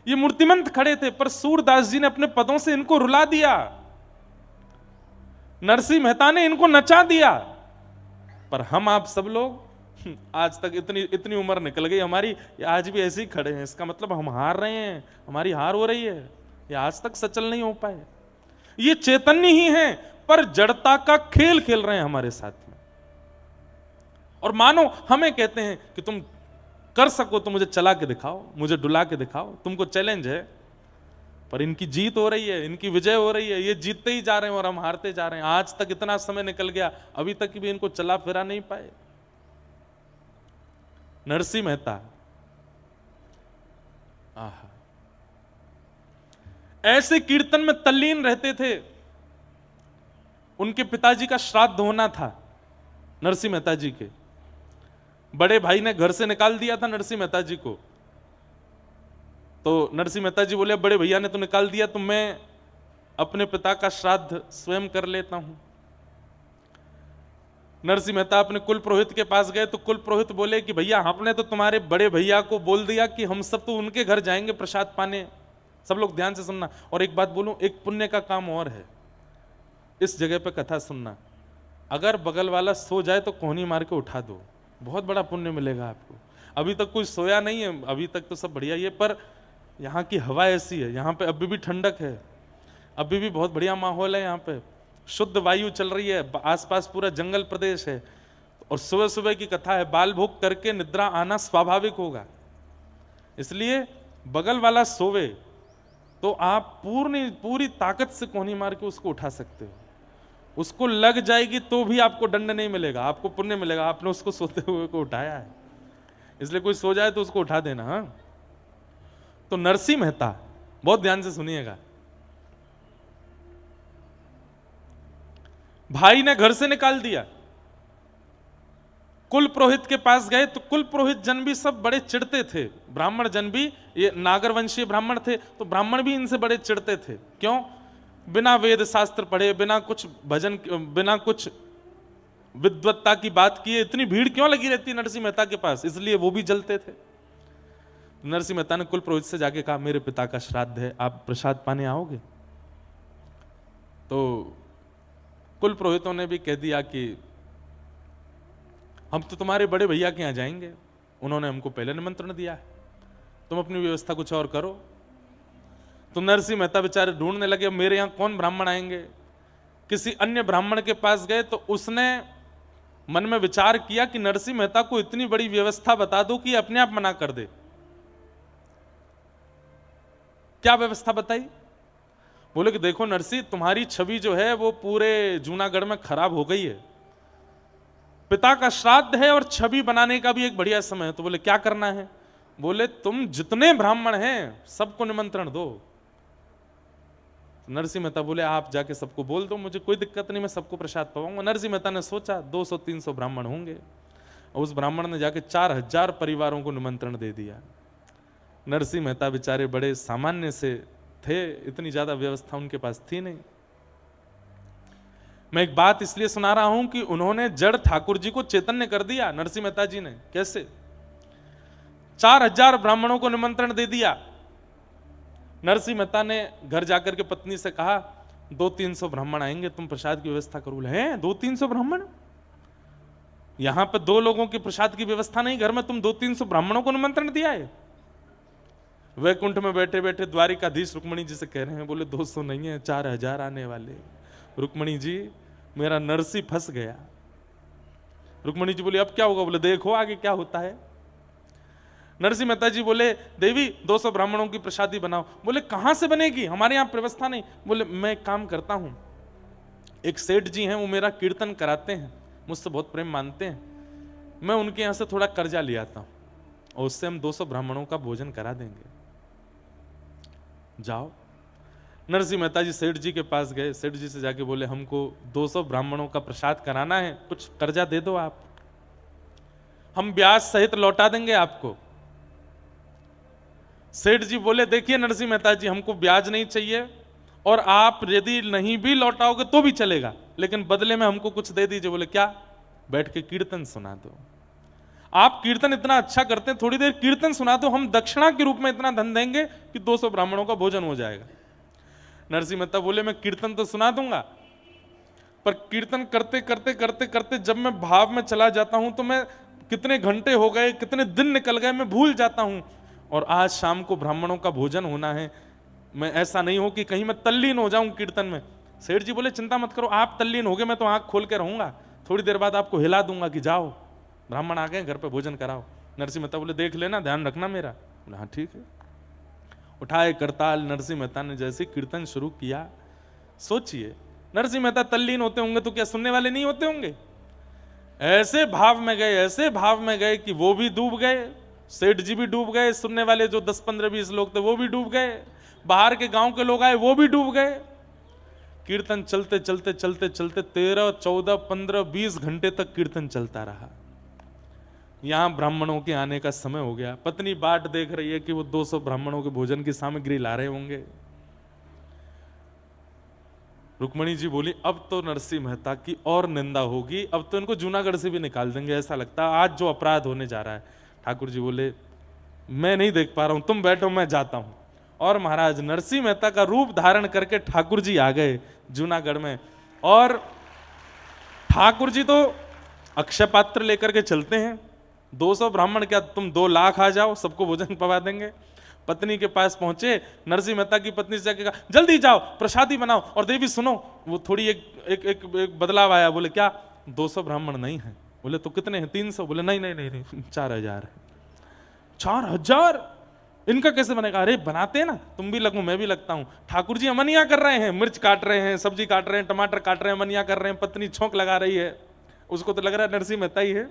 ये मूर्तिमंत खड़े थे पर सूरदास जी ने अपने पदों से इनको रुला दिया। नरसिंह मेहता ने इनको नचा दिया। पर हम आप सब लोग आज तक इतनी उम्र निकल गई हमारी, आज भी ऐसे ही खड़े हैं। इसका मतलब हम हार रहे हैं, हमारी हार हो रही है, ये आज तक सचल नहीं हो पाए। ये चैतन्य ही हैं पर जड़ता का खेल खेल रहे हैं हमारे साथ में। और मानो हमें कहते हैं कि तुम कर सको तो मुझे चला के दिखाओ, मुझे डुला के दिखाओ, तुमको चैलेंज है। पर इनकी जीत हो रही है, इनकी विजय हो रही है, ये जीतते ही जा रहे हैं और हम हारते जा रहे हैं। आज तक इतना समय निकल गया, अभी तक भी इनको चला फिरा नहीं पाए। नरसिंह मेहता, आहा, ऐसे कीर्तन में तल्लीन रहते थे। उनके पिताजी का श्राद्ध होना था, नरसिंह मेहता जी के बड़े भाई ने घर से निकाल दिया था नरसिंह मेहता जी को। तो नरसिंह मेहता जी बोले बड़े भैया ने तो निकाल दिया, तो मैं अपने पिता का श्राद्ध स्वयं कर लेता हूं। नरसिंह मेहता अपने कुल पुरोहित के पास गए तो कुल पुरोहित बोले कि भैया हमने तो तुम्हारे बड़े भैया को बोल दिया कि हम सब तो उनके घर जाएंगे प्रसाद पाने। सब लोग ध्यान से सुनना। और एक बात बोलूं, एक पुण्य का काम और है इस जगह पे कथा सुनना। अगर बगल वाला सो जाए तो कोहनी मार के उठा दो, बहुत बड़ा पुण्य मिलेगा आपको। अभी तक कोई सोया नहीं है, अभी तक तो सब बढ़िया ही है, पर यहाँ की हवा ऐसी है, यहाँ पे अभी भी ठंडक है, अभी भी बहुत बढ़िया माहौल है, यहाँ पे शुद्ध वायु चल रही है, आसपास पूरा जंगल प्रदेश है, और सुबह सुबह की कथा है, बाल भोग करके निद्रा आना स्वाभाविक होगा। इसलिए बगल वाला सोवे तो आप पूरी ताकत से कोहनी मार के उसको उठा सकते हो, उसको लग जाएगी तो भी आपको दंड नहीं मिलेगा, आपको पुण्य मिलेगा, आपने उसको सोते हुए को उठाया है। इसलिए कोई सो जाए तो उसको उठा देना। हाँ, तो नरसिंह मेहता, बहुत ध्यान से सुनिएगा, भाई ने घर से निकाल दिया, कुल पुरोहित के पास गए तो कुल पुरोहित जन भी सब बड़े चिढ़ते थे, ब्राह्मण जन भी, ये नागर वंशीय ब्राह्मण थे तो ब्राह्मण भी इनसे बड़े चिढ़ते थे। क्यों? बिना वेद शास्त्र पढ़े, बिना कुछ भजन, बिना कुछ विद्वत्ता की बात किए इतनी भीड़ क्यों लगी रहती नरसिंह मेहता के पास, इसलिए वो भी जलते थे। नरसिंह मेहता ने कुल पुरोहित से जाके कहा, मेरे पिता का श्राद्ध है, आप प्रसाद पाने आओगे? तो कुल पुरोहितों ने भी कह दिया कि हम तो तुम्हारे बड़े भैया के यहां जाएंगे, उन्होंने हमको पहले निमंत्रण दिया है, तुम अपनी व्यवस्था कुछ और करो। तो नरसिंह मेहता बेचारे ढूंढने लगे, मेरे यहां कौन ब्राह्मण आएंगे। किसी अन्य ब्राह्मण के पास गए तो उसने मन में विचार किया कि नरसिंह मेहता को इतनी बड़ी व्यवस्था बता दो कि अपने आप मना कर दे। क्या व्यवस्था बताई? बोले कि देखो नरसिंह, तुम्हारी छवि जो है वो पूरे जूनागढ़ में खराब हो गई है, पिता का श्राद्ध है और छवि बनाने का भी एक बढ़िया समय है। तो बोले क्या करना है? बोले तुम जितने ब्राह्मण हैं सबको निमंत्रण दो। नरसिंह मेहता बोले आप जाके सबको बोल दो, मुझे कोई दिक्कत नहीं, मैं सबको प्रसाद पाऊंगा। नरसिंह मेहता ने सोचा 200-300 ब्राह्मण होंगे, और उस ब्राह्मण ने जाके 4000 परिवारों को निमंत्रण दे दिया। नरसिंह मेहता बेचारे बड़े सामान्य से थे, इतनी ज्यादा व्यवस्था उनके पास थी नहीं। मैं एक बात इसलिए सुना रहा हूं कि उन्होंने जड़ ठाकुर जी को चैतन्य कर दिया नरसिंह मेहता जी ने। कैसे? 4000 ब्राह्मणों को निमंत्रण दे दिया। नरसिंह मेहता ने घर जाकर के पत्नी से कहा 200-300 ब्राह्मण आएंगे, तुम प्रसाद की व्यवस्था करो। हैं 200-300 ब्राह्मण? यहां पे 2 लोगों के प्रसाद की व्यवस्था नहीं, घर में तुम 200-300 ब्राह्मणों को निमंत्रण दिया है। वैकुंठ में बैठे बैठे द्वारिकाधीश रुक्मणी जी से कह रहे हैं, बोले 200 नहीं है, 4000 आने वाले। रुक्मणी जी, मेरा नरसिंह फंस गया। रुक्मणी जी बोली अब क्या होगा? बोले देखो आगे क्या होता है। नरसिंह मेहता जी बोले देवी 200 ब्राह्मणों की प्रसादी बनाओ। बोले कहां से बनेगी, हमारे यहां व्यवस्था नहीं। बोले मैं एक काम करता हूं, एक सेठ जी हैं, वो मेरा कीर्तन कराते हैं, मुझसे बहुत प्रेम मानते हैं, मैं उनके यहां से थोड़ा कर्जा ले आता हूं और उससे हम 200 ब्राह्मणों का भोजन करा देंगे। जाओ। नरसिंह मेहता जी सेठ जी के पास गए, सेठ जी से जाके बोले हमको 200 ब्राह्मणों का प्रसाद कराना है, कुछ कर्जा दे दो आप, हम ब्याज सहित लौटा देंगे आपको। सेठ जी बोले देखिए नरसिंह मेहता जी, हमको ब्याज नहीं चाहिए और आप यदि नहीं भी लौटाओगे तो भी चलेगा, लेकिन बदले में हमको कुछ दे दीजिए। बोले क्या? बैठ के कीर्तन सुना दो। आप कीर्तन इतना अच्छा करते हैं, थोड़ी देर कीर्तन सुना दो, हम दक्षिणा के रूप में इतना धन देंगे कि 200 ब्राह्मणों का भोजन हो जाएगा। नरसिंह मेहता बोले मैं कीर्तन तो सुना दूंगा, पर कीर्तन करते करते करते करते जब मैं भाव में चला जाता हूं तो मैं कितने घंटे हो गए, कितने दिन निकल गए, मैं भूल जाता हूं। और आज शाम को ब्राह्मणों का भोजन होना है, मैं ऐसा नहीं हो कि कहीं मैं तल्लीन हो जाऊं कीर्तन में। सेठ जी बोले चिंता मत करो, आप तल्लीन हो गए, मैं तो आंख खोल के रहूंगा, थोड़ी देर बाद आपको हिला दूंगा कि जाओ ब्राह्मण आ गए, घर पे भोजन कराओ। नरसिंह मेहता बोले देख लेना, ध्यान रखना मेरा। बोले हाँ ठीक है। उठाए करताल, नरसिंह मेहता ने जैसे कीर्तन शुरू किया, सोचिए नरसिंह मेहता तल्लीन होते होंगे तो क्या सुनने वाले नहीं होते होंगे? ऐसे भाव में गए, ऐसे भाव में गए कि वो भी डूब गए, सेठ जी भी डूब गए, सुनने वाले जो 10, 15, 20 लोग थे वो भी डूब गए, बाहर के गांव के लोग आए वो भी डूब गए। कीर्तन चलते चलते चलते चलते 13, 14, 15, 20 घंटे तक कीर्तन चलता रहा। यहां ब्राह्मणों के आने का समय हो गया। पत्नी बाट देख रही है कि वो 200 ब्राह्मणों के भोजन की सामग्री ला रहे होंगे। रुक्मणी जी बोली अब तो नरसिंह मेहता की और निंदा होगी, अब तो इनको जूनागढ़ से भी निकाल देंगे, ऐसा लगता है आज जो अपराध होने जा रहा है। ठाकुर जी बोले मैं नहीं देख पा रहा हूं, तुम बैठो मैं जाता हूं। और महाराज नरसिंह मेहता का रूप धारण करके ठाकुर जी आ गए जूनागढ़ में। और ठाकुर जी तो अक्षय पात्र लेकर के चलते हैं, 200 ब्राह्मण क्या तुम 2 लाख आ जाओ, सबको भोजन पवा देंगे। पत्नी के पास पहुंचे, नरसिंह मेहता की पत्नी से जाके कहा जल्दी जाओ प्रसादी बनाओ, और देवी सुनो। वो थोड़ी एक बदलाव आया, बोले क्या 200 ब्राह्मण नहीं है? बोले तो कितने हैं? 300। बोले नहीं नहीं नहीं, नहीं 4000 है। 4000 इनका कैसे बनेगा? अरे बनाते हैं ना, तुम भी लगो मैं भी लगता हूं। ठाकुर जी अमनिया कर रहे हैं, मिर्च काट रहे हैं, सब्जी काट रहे हैं, टमाटर काट रहे हैं, अमनिया कर रहे हैं, पत्नी छोंक लगा रही है, उसको तो लग रहा है नरसिंह मेहता ही है।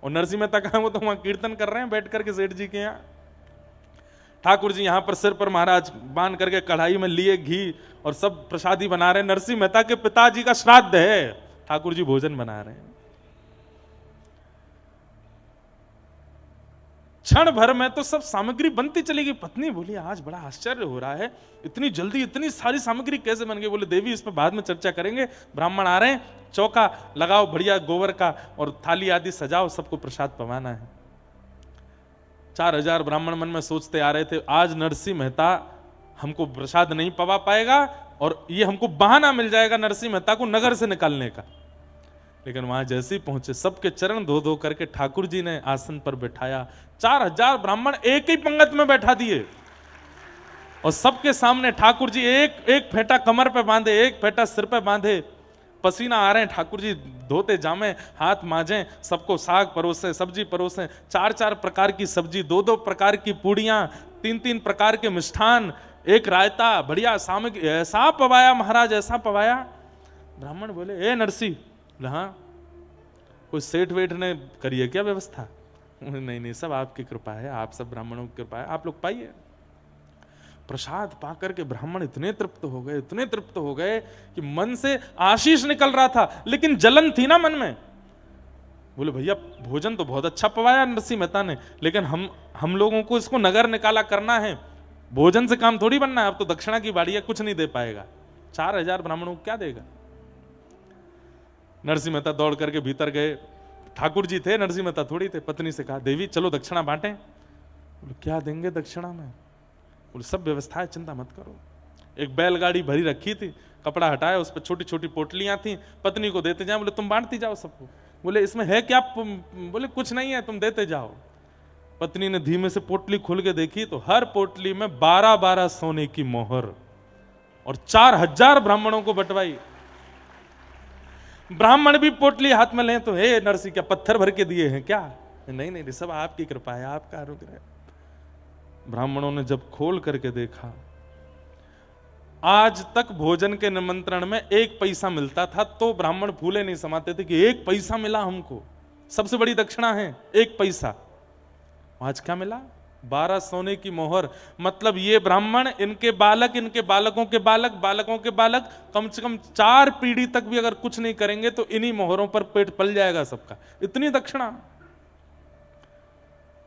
और नरसिंह मेहता कहा, वो तो वहां कीर्तन कर रहे हैं बैठ करके सेठ जी के यहाँ। ठाकुर जी यहां पर सिर पर महाराज बांध करके कढ़ाई में लिए घी और सब प्रसादी बना रहे हैं। नरसिंह मेहता के पिताजी का श्राद्ध है, ठाकुर जी भोजन बना रहे हैं। क्षण भर में तो सब सामग्री बनती चली गई। पत्नी बोली आज बड़ा आश्चर्य हो रहा है, इतनी जल्दी इतनी सारी सामग्री कैसे बन गई? बोले देवी इस पर बाद में चर्चा करेंगे, ब्राह्मण आ रहे हैं, चौका लगाओ बढ़िया गोबर का और थाली आदि सजाओ, सबको प्रसाद पवाना है। 4000 ब्राह्मण मन में सोचते आ रहे थे, आज नरसिंह मेहता हमको प्रसाद नहीं पवा पाएगा और ये हमको बहाना मिल जाएगा नरसिंह मेहता को नगर से निकालने का। लेकिन वहां जैसे ही पहुंचे, सबके चरण धो धो करके ठाकुर जी ने आसन पर बैठाया। 4000 ब्राह्मण एक ही पंगत में बैठा दिए और सबके सामने ठाकुर जी एक एक फेंटा कमर पे बांधे, एक फेंटा सिर पे बांधे, पसीना आ रहे हैं, ठाकुर जी धोते जामे, हाथ मांजे, सबको साग परोसे, सब्जी परोसे, 4-4 प्रकार की सब्जी, 2-2 प्रकार की पूड़ियां, 3-3 प्रकार के मिष्ठान, एक रायता, बढ़िया सामग्री, ऐसा पवाया महाराज, ऐसा पवाया। ब्राह्मण बोले ए नरसी, हाँ कोई सेठ वेठ ने करी है क्या व्यवस्था? नहीं नहीं, सब आपकी कृपा है, आप सब ब्राह्मणों की कृपा है, आप लोग पाइए। प्रसाद पाकर के ब्राह्मण इतने तृप्त हो गए, इतने तृप्त हो गए कि मन से आशीष निकल रहा था, लेकिन जलन थी ना मन में। बोले भैया भोजन तो बहुत अच्छा पवाया नरसिंह मेहता ने, लेकिन हम लोगों को इसको नगर निकाला करना है, भोजन से काम थोड़ी बनना है, अब तो दक्षिणा की बाड़ी है, कुछ नहीं दे पाएगा। 4000 ब्राह्मणों को क्या देगा? नरसिंह मेहता दौड़ करके भीतर गए, ठाकुर जी थे, नरसिंह मेहता थोड़ी थे। पत्नी से कहा देवी चलो दक्षिणा बांटें। बोले क्या देंगे दक्षिणा में? बोले सब व्यवस्था है, चिंता मत करो। एक बैलगाड़ी भरी रखी थी, कपड़ा हटाया, उस पर छोटी छोटी पोटलियां थी, पत्नी को देते जाओ। बोले तुम बांटती जाओ सबको। बोले इसमें है क्या? बोले कुछ नहीं है, तुम देते जाओ। पत्नी ने धीमे से पोटली खोल के देखी तो हर पोटली में 12-12 सोने की मोहर और 4000 ब्राह्मणों को बंटवाई। ब्राह्मण भी पोटली हाथ में लें तो हे नरसिंह क्या पत्थर भर के दिए हैं क्या? नहीं नहीं, सब आपकी कृपा है, आपका अनुग्रह। ब्राह्मणों ने जब खोल करके देखा, आज तक भोजन के निमंत्रण में 1 पैसा मिलता था तो ब्राह्मण फूले नहीं समाते थे कि 1 पैसा मिला हमको, सबसे बड़ी दक्षिणा है 1 पैसा। आज क्या मिला? 12 सोने की मोहर। मतलब ये ब्राह्मण, इनके बालक, इनके बालकों के बालक, बालकों के बालक, कम से कम 4 पीढ़ी तक भी अगर कुछ नहीं करेंगे तो इन्हीं मोहरों पर पेट पल जाएगा सबका। इतनी दक्षिणा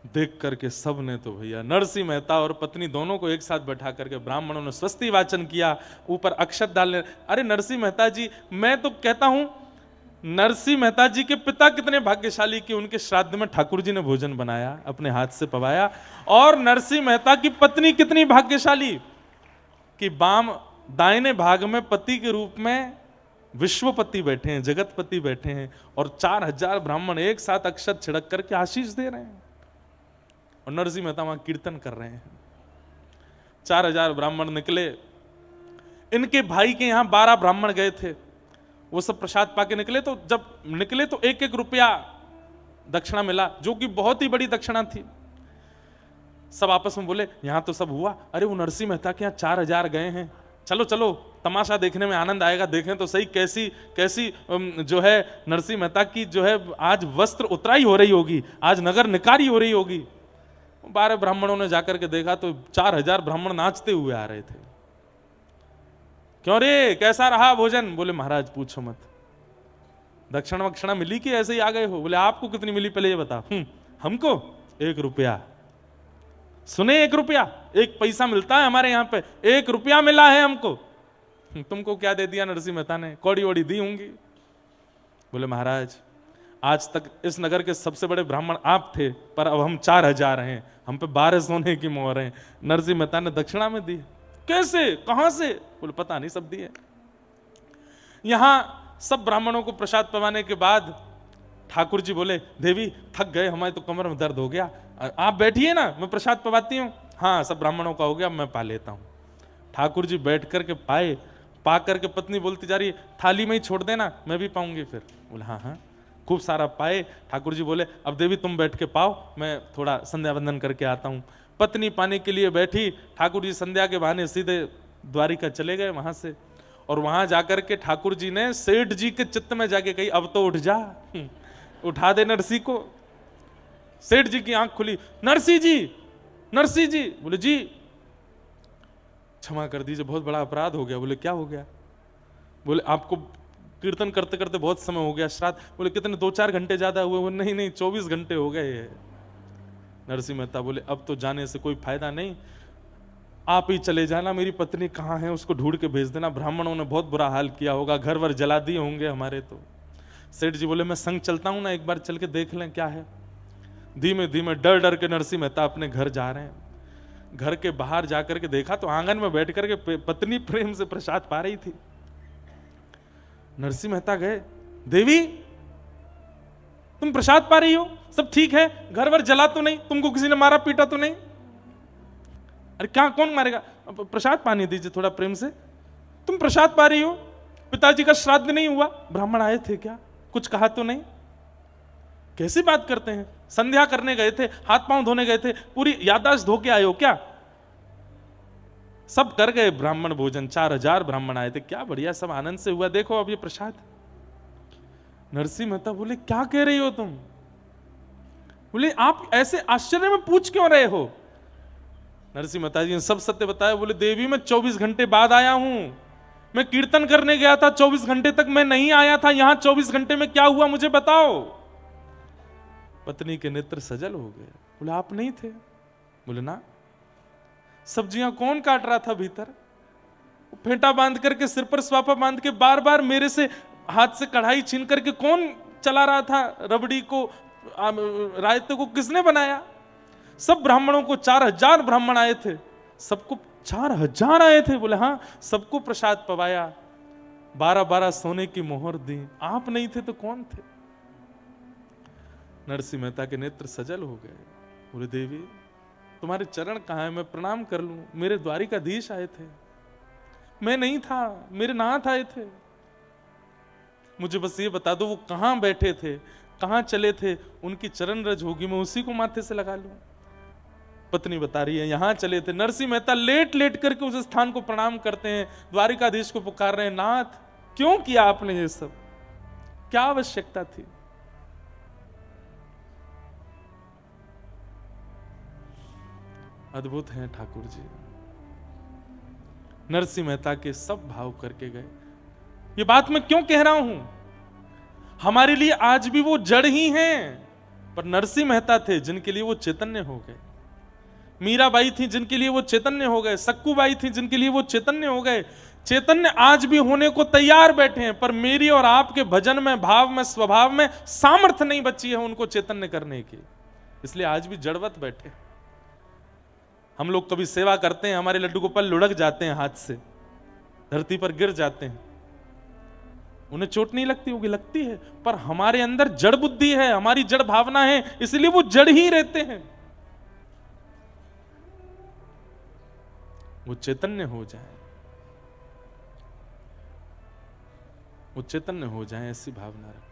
देख करके सब ने तो भैया, नरसिंह मेहता और पत्नी दोनों को एक साथ बैठा करके ब्राह्मणों ने स्वस्ति वाचन किया, ऊपर अक्षत डालने। अरे नरसिंह मेहता जी, मैं तो कहता हूं नरसिंह मेहता जी के पिता कितने भाग्यशाली कि उनके श्राद्ध में ठाकुर जी ने भोजन बनाया, अपने हाथ से पवाया। और नरसिंह मेहता की पत्नी कितनी भाग्यशाली कि बाम दाहिने भाग में पति के रूप में विश्वपति बैठे हैं, जगतपति बैठे हैं, और 4000 ब्राह्मण एक साथ अक्षत छिड़क करके आशीष दे रहे हैं और नरसिंह मेहता वहां कीर्तन कर रहे हैं। 4000 ब्राह्मण निकले। इनके भाई के यहां 12 ब्राह्मण गए थे, वो सब प्रसाद पाके निकले। तो जब निकले तो 1-1 रुपया दक्षिणा मिला, जो कि बहुत ही बड़ी दक्षिणा थी। सब आपस में बोले यहां तो सब हुआ, अरे वो नरसिंह मेहता के यहाँ 4000 गए हैं, चलो चलो तमाशा देखने में आनंद आएगा, देखें तो सही कैसी कैसी जो है नरसिंह मेहता की जो है आज वस्त्र उतराई हो रही होगी, आज नगर निकारी हो रही होगी। 12 ब्राह्मणों ने जाकर के देखा तो 4000 ब्राह्मण नाचते हुए आ रहे थे। क्यों रे, कैसा रहा भोजन? बोले महाराज पूछो मत, दक्षिणा वक्षिणा मिली कि ऐसे ही आ गए हो? बोले आपको कितनी मिली पहले ये बता। हमको 1 रुपया। सुने 1 रुपया, 1 पैसा मिलता है हमारे यहाँ पे, 1 रुपया मिला है हमको। तुमको क्या दे दिया नरसिंह मेहता ने? कौड़ी वौड़ी दी होंगी। बोले महाराज आज तक इस नगर के सबसे बड़े ब्राह्मण आप थे, पर अब हम 4000 हैं, हम पे 12 सोने की मोहर है, नरसिंह मेहता ने दक्षिणा में दी। कैसे, कहां से? बोले पता नहीं, सब दिए। यहां सब ब्राह्मणों को प्रसाद पवाने के बाद ठाकुर जी बोले देवी थक गए, हमारे तो कमर में दर्द हो गया, आप बैठिए ना, मैं प्रसाद पवाती हूं। हाँ सब ब्राह्मणों का हो गया, मैं पा लेता हूँ। ठाकुर जी बैठ करके पाए, पा करके पत्नी बोलती जा रही है थाली में ही छोड़ देना, मैं भी पाऊंगी फिर। बोले हाँ हाँ, खूब सारा पाए। ठाकुर जी बोले अब देवी तुम बैठ के पाओ, मैं थोड़ा संध्या वंदन करके आता हूँ। पत्नी पाने के लिए बैठी, ठाकुर जी संध्या के बहाने सीधे द्वारिका चले गए वहां से। और वहां जाकर के ठाकुर जी ने सेठ जी के चित्त में जाके कही अब तो उठ जा, उठा दे नरसी को। सेठ जी की आंख खुली, नरसी जी, नरसी जी। बोले जी क्षमा कर दीजिए, बहुत बड़ा अपराध हो गया। बोले क्या हो गया? बोले आपको कीर्तन करते करते बहुत समय हो गया, श्राद्ध। बोले कितने, 2-4 घंटे ज्यादा हुए? वो नहीं नहीं 24 घंटे हो गए। नरसिंह मेहता बोले अब तो जाने से कोई फायदा नहीं, आप ही चले जाना, मेरी पत्नी कहाँ है उसको ढूंढ के भेज देना, ब्राह्मणों ने बहुत बुरा हाल किया होगा, घर वर जला दिए होंगे हमारे। तो सेठ जी बोले मैं संग चलता हूं ना, एक बार चल के देख लें क्या है। धीमे धीमे डर डर के नरसिंह मेहता अपने घर जा रहे हैं। घर के बाहर जाकर के देखा तो आंगन में बैठ करके पत्नी प्रेम से प्रसाद पा रही थी। नरसिंह मेहता गए, देवी तुम प्रसाद पा रही हो, सब ठीक है, घर वर जला तो नहीं, तुमको किसी ने मारा पीटा तो नहीं? अरे क्या, कौन मारेगा, प्रसाद पानी दीजिए थोड़ा प्रेम से। तुम प्रसाद पा रही हो, पिताजी का श्राद्ध नहीं हुआ, ब्राह्मण आए थे क्या, कुछ कहा तो नहीं? कैसी बात करते हैं, संध्या करने गए थे, हाथ पांव धोने गए थे, पूरी याददाश्त धो के आए हो क्या? सब कर गए ब्राह्मण भोजन, 4000 ब्राह्मण आए थे, क्या बढ़िया, सब आनंद से हुआ, देखो अब ये प्रसाद। नरसिंह मेहता बोले क्या कह रही हो तुम? बोले आप ऐसे आश्चर्य में पूछ क्यों रहे हो? नरसिंह मेहता जी ने सब सत्य बताया। बोले देवी मैं 24 घंटे बाद आया हूं, मैं कीर्तन करने गया था, 24 घंटे तक मैं नहीं आया था, यहां 24 घंटे में क्या हुआ मुझे बताओ। पत्नी के नेत्र सजल हो गए। बोले आप नहीं थे? बोले ना। सब्जियां कौन काट रहा था भीतर? फेंटा बांध करके, सिर पर स्वापा बांध के, बार बार मेरे से हाथ से कढ़ाई छीन करके कौन चला रहा था? रबड़ी को, रायते को किसने बनाया? सब ब्राह्मणों को, 4000 ब्राह्मण आए थे, सबको 4000 आए थे। बोले हाँ, सबको प्रसाद पवाया, 12-12 सोने की मोहर दी, आप नहीं थे तो कौन थे? नरसिंह मेहता के नेत्र सजल हो गए। बोले देवी तुम्हारे चरण कहाँ है, मैं प्रणाम कर लूं? मेरे द्वारिकाधीश आए थे, मैं नहीं था, मेरे नाथ आए थे, मुझे बस ये बता दो वो कहां बैठे थे, कहां चले थे, उनकी चरण रज होगी, मैं उसी को माथे से लगा लूं। पत्नी बता रही है यहां चले थे। नरसिंह मेहता लेट लेट करके उस स्थान को प्रणाम करते हैं, द्वारिकाधीश को पुकार रहे हैं, नाथ क्यों किया आपने ये सब, क्या आवश्यकता थी? अद्भुत हैं ठाकुर जी। नरसिंह मेहता के सब भाव करके गए। ये बात मैं क्यों कह रहा हूं, हमारे लिए आज भी वो जड़ ही हैं, पर नरसिंह मेहता थे जिनके लिए वो चैतन्य हो गए, मीराबाई थी जिनके लिए वो चैतन्य हो गए, सक्कूबाई थी जिनके लिए वो चैतन्य हो गए। चैतन्य आज भी होने को तैयार बैठे हैं, पर मेरी और आपके भजन में, भाव में, स्वभाव में सामर्थ्य नहीं बची है उनको चैतन्य करने की, इसलिए आज भी जड़वत बैठे। हम लोग कभी सेवा करते हैं, हमारे लड्डू गोपाल लुढ़क जाते हैं, हाथ से धरती पर गिर जाते हैं, उन्हें चोट नहीं लगती होगी, लगती है, पर हमारे अंदर जड़ बुद्धि है, हमारी जड़ भावना है, इसलिए वो जड़ ही रहते हैं। वो चैतन्य हो जाए, वो चैतन्य हो जाए, ऐसी भावना रखो।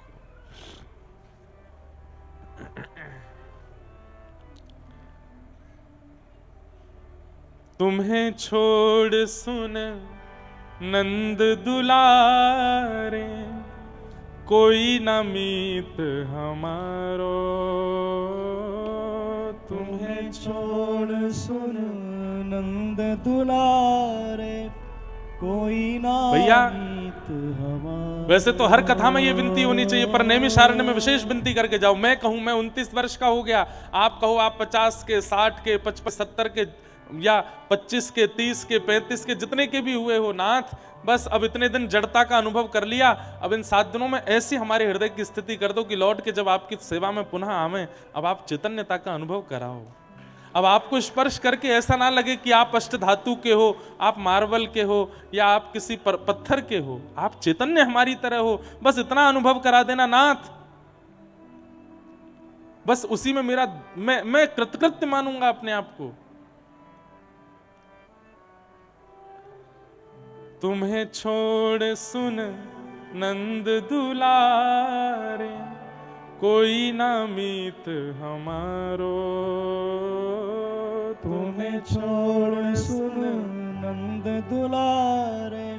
तुम्हें छोड़ सुन नंद दुलारे, कोई न मीत हमारो, तुम्हें छोड़ सुन नंद दुलारे, कोई ना भैया मीत हमारो। वैसे तो हर कथा में ये विनती होनी चाहिए, पर नैमिषारण्य में विशेष विनती करके जाओ। मैं कहूं मैं 29 वर्ष का हो गया, आप कहो आप 50 के, 60 के, 55, 70 के, या 25 के, 30 के, 35 के, जितने के भी हुए हो, नाथ बस अब इतने दिन जड़ता का अनुभव कर लिया, अब इन 7 दिनों में ऐसी हमारे हृदय की स्थिति कर दो कि लौट के जब आपकी सेवा में पुनः आवे, अब आप चैतन्यता का अनुभव कराओ। अब आपको स्पर्श करके ऐसा ना लगे कि आप अष्ट धातु के हो, आप मार्बल के हो, या आप किसी पत्थर के हो, आप चैतन्य हमारी तरह हो, बस इतना अनुभव करा देना नाथ। बस उसी में मेरा मैं कृतकृत्य मानूंगा अपने आप को। तुम्हें छोड़ सुन नंद दुलारे, कोई ना मीत हमारो। तुम्हें छोड़ सुन नंद दुलारे,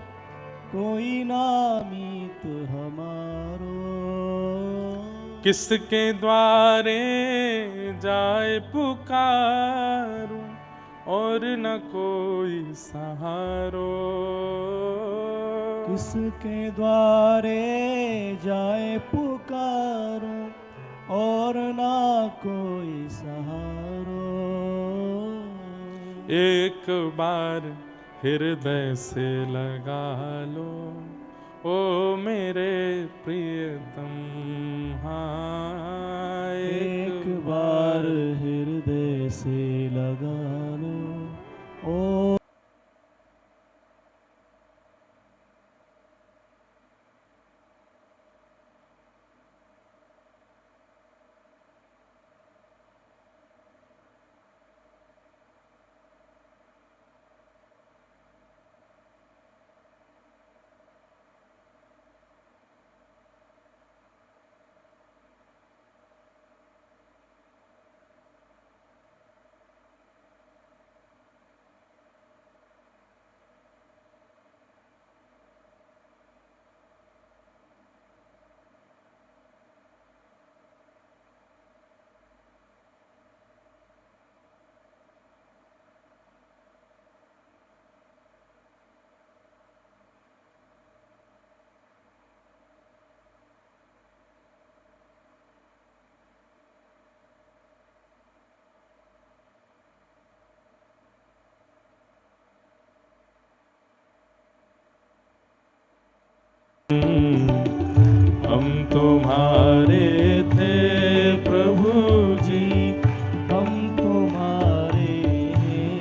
कोई ना मीत हमारो। किसके द्वारे जाए पुकारूं, और न कोई सहारो। किसके द्वारे जाए पुकारूं, और ना कोई सहारो। एक बार हृदय से लगा लो, ओ मेरे प्रियतम। हाँ, एक बार हृदय से लगा लो, ओ हम तुम्हारे थे प्रभु जी, हम तुम्हारे हैं,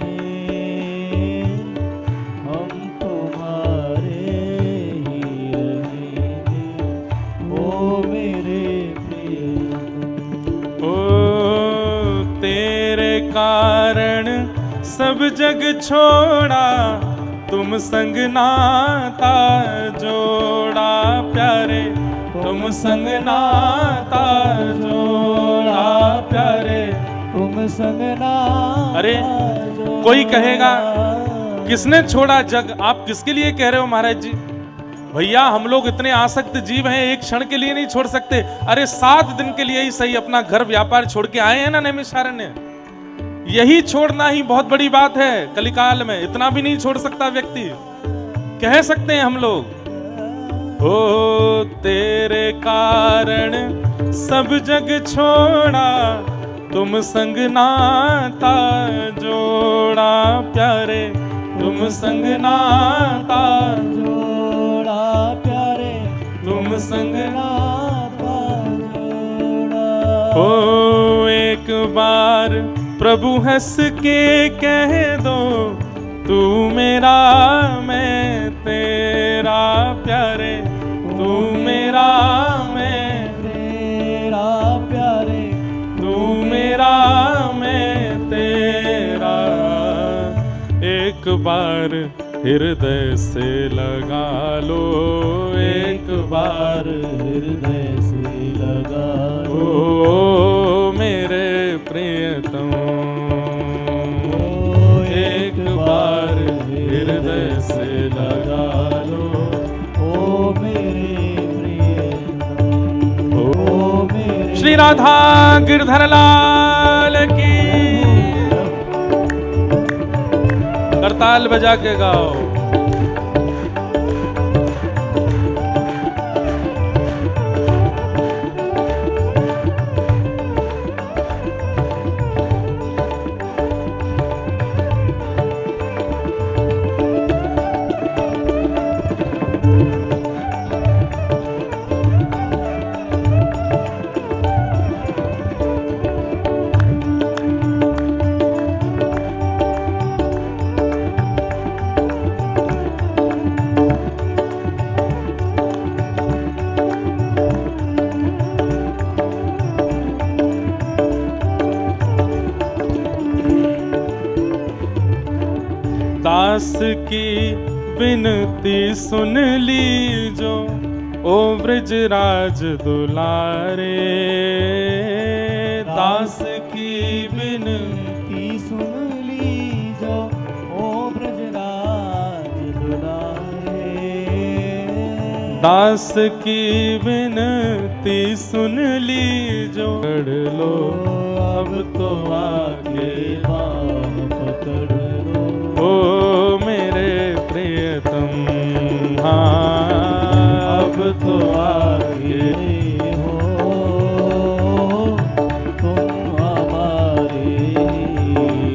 हम तुम्हारे ही रहेंगे, ओ मेरे प्रिय। ओ तेरे कारण सब जग छोड़ा, तुम संग नाता जोड़ा प्यारे, तुम संग नाता जोड़ा प्यारे, तुम संग नाता। अरे कोई कहेगा किसने छोड़ा जग, आप किसके लिए कह रहे हो महाराज जी? भैया हम लोग इतने आसक्त जीव हैं, एक क्षण के लिए नहीं छोड़ सकते। अरे 7 दिन के लिए ही सही अपना घर व्यापार छोड़ के आए हैं ना नैमिषारण्य। यही छोड़ना ही बहुत बड़ी बात है कलिकाल में। इतना भी नहीं छोड़ सकता व्यक्ति, कह सकते हैं हम लोग। ओ तेरे कारण सब जग छोड़ा, तुम संग नाता जोड़ा प्यारे, तुम संग नाता जोड़ा प्यारे, तुम संग नाता जोड़ा। ओ एक बार प्रभु हंस के कह दो, तू मेरा मैं तेरा प्यारे, तू मेरा मैं तेरा प्यारे, तू मेरा मैं तेरा। एक बार हृदय से लगा लो, एक बार हृदय से लगा लो, ओ मेरे प्रियतम। एक बार हृदय से लगा लो, ओ मेरे प्रियतम, ओ मेरे। श्री राधा गिरधर लाल की। करताल बजा के गाओ। दास की विनती सुन लीजो ओ ब्रजराज दुलारे, दास की विनती सुन लीजो ओ ब्रजराज दुलारे, दास की विनती सुन लीजो। पकड़ लो अब तो आगे बाह पकड़ लो ओ मेरे प्रियतम, हाँ अब तो आगे हो तुम हमारे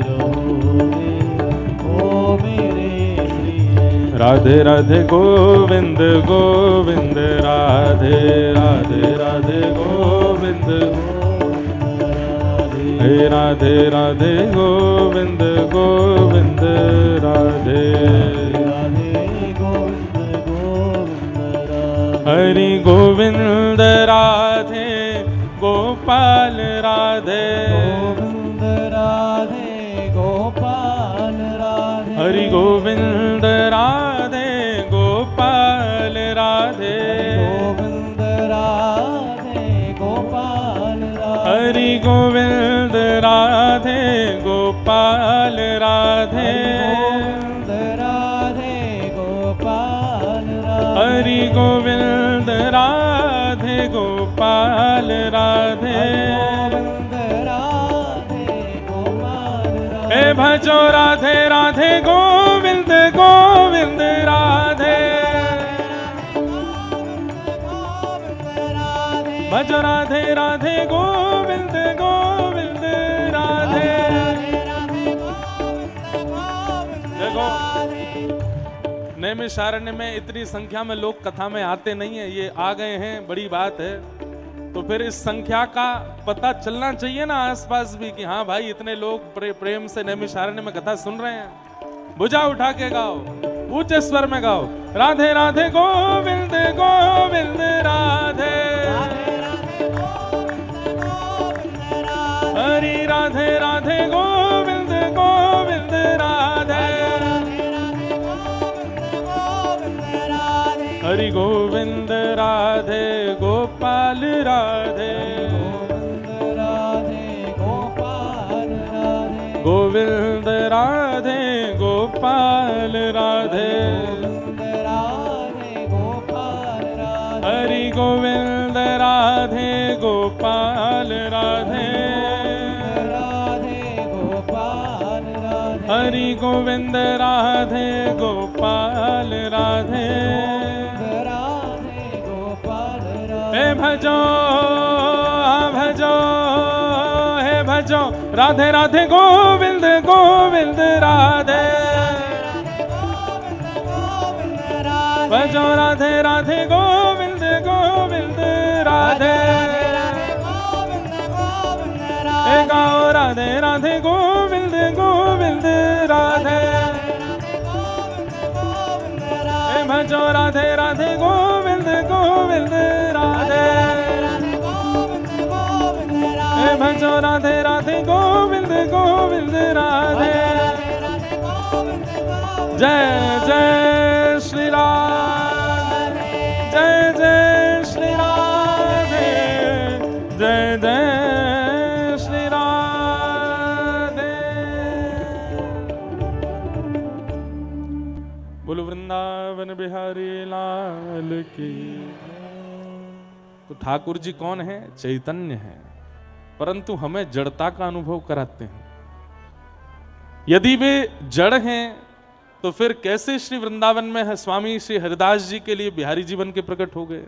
रहोगे ओ मेरे प्रिय। राधे राधे गोविंद गोविंद राधे राधे राधे गोविंद, हे राधे राधे गोविंद गोविंद राधे, हरि गोविंद राधे गोपाल राधे, गोविंद राधे गोपाल राधे, हरि गोविंद राधे गोपाल राधे, गोविंद राधे गोपाल राधे, हरि गोविंद राधे गोपाल राधे, गोविंद राधे गोपाल राधे, हरि गोविंद राधे गोपाल राधे, गोविंद राधे गोपाल राधे, हे भजो राधे राधे गोविंद गोविंद राधे, भजो राधे राधे गोविंद गोविंद राधे। देखो नैमिषारण्य में इतनी संख्या में लोग कथा में आते नहीं है, ये आ गए हैं बड़ी बात है, तो फिर इस संख्या का पता चलना चाहिए ना आसपास भी कि हाँ भाई इतने लोग प्रेम से नैमिषारण्य में कथा सुन रहे हैं। भुजा उठा के गाओ, ऊंचे स्वर में गाओ, राधे राधे गोविंद गोविंद राधे, हरि राधे राधे गोविंद गोविंद राधे, हरि गोविंद राधे गोपाल राधे, गोविंद राधे गोपाल राधे, हरि गोविंद राधे गोपाल राधे, हरि गोविंद राधे गोपाल राधे, हे भजो भजो हे भजो राधे राधे गोविंद गोविंद राधे, भजो राधे राधे गोविंद गोविंद राधे, हे गाओ राधे राधे गोविंद गोविंद राधे, हे भजो राधे राधे गोविंद गोविंद राधे, हे भजो राधे राधे गोविंद गोविंद राधे। जय जय श्री राधे, जय जय श्री राधे, जय जय श्री राधे। बोलो वृंदावन बिहारी लाल की। तो ठाकुर जी कौन है? चैतन्य है, परंतु हमें जड़ता का अनुभव कराते हैं। यदि वे जड़ हैं तो फिर कैसे श्री वृंदावन में है स्वामी श्री हरिदास जी के लिए बिहारी जीवन के प्रकट हो गए?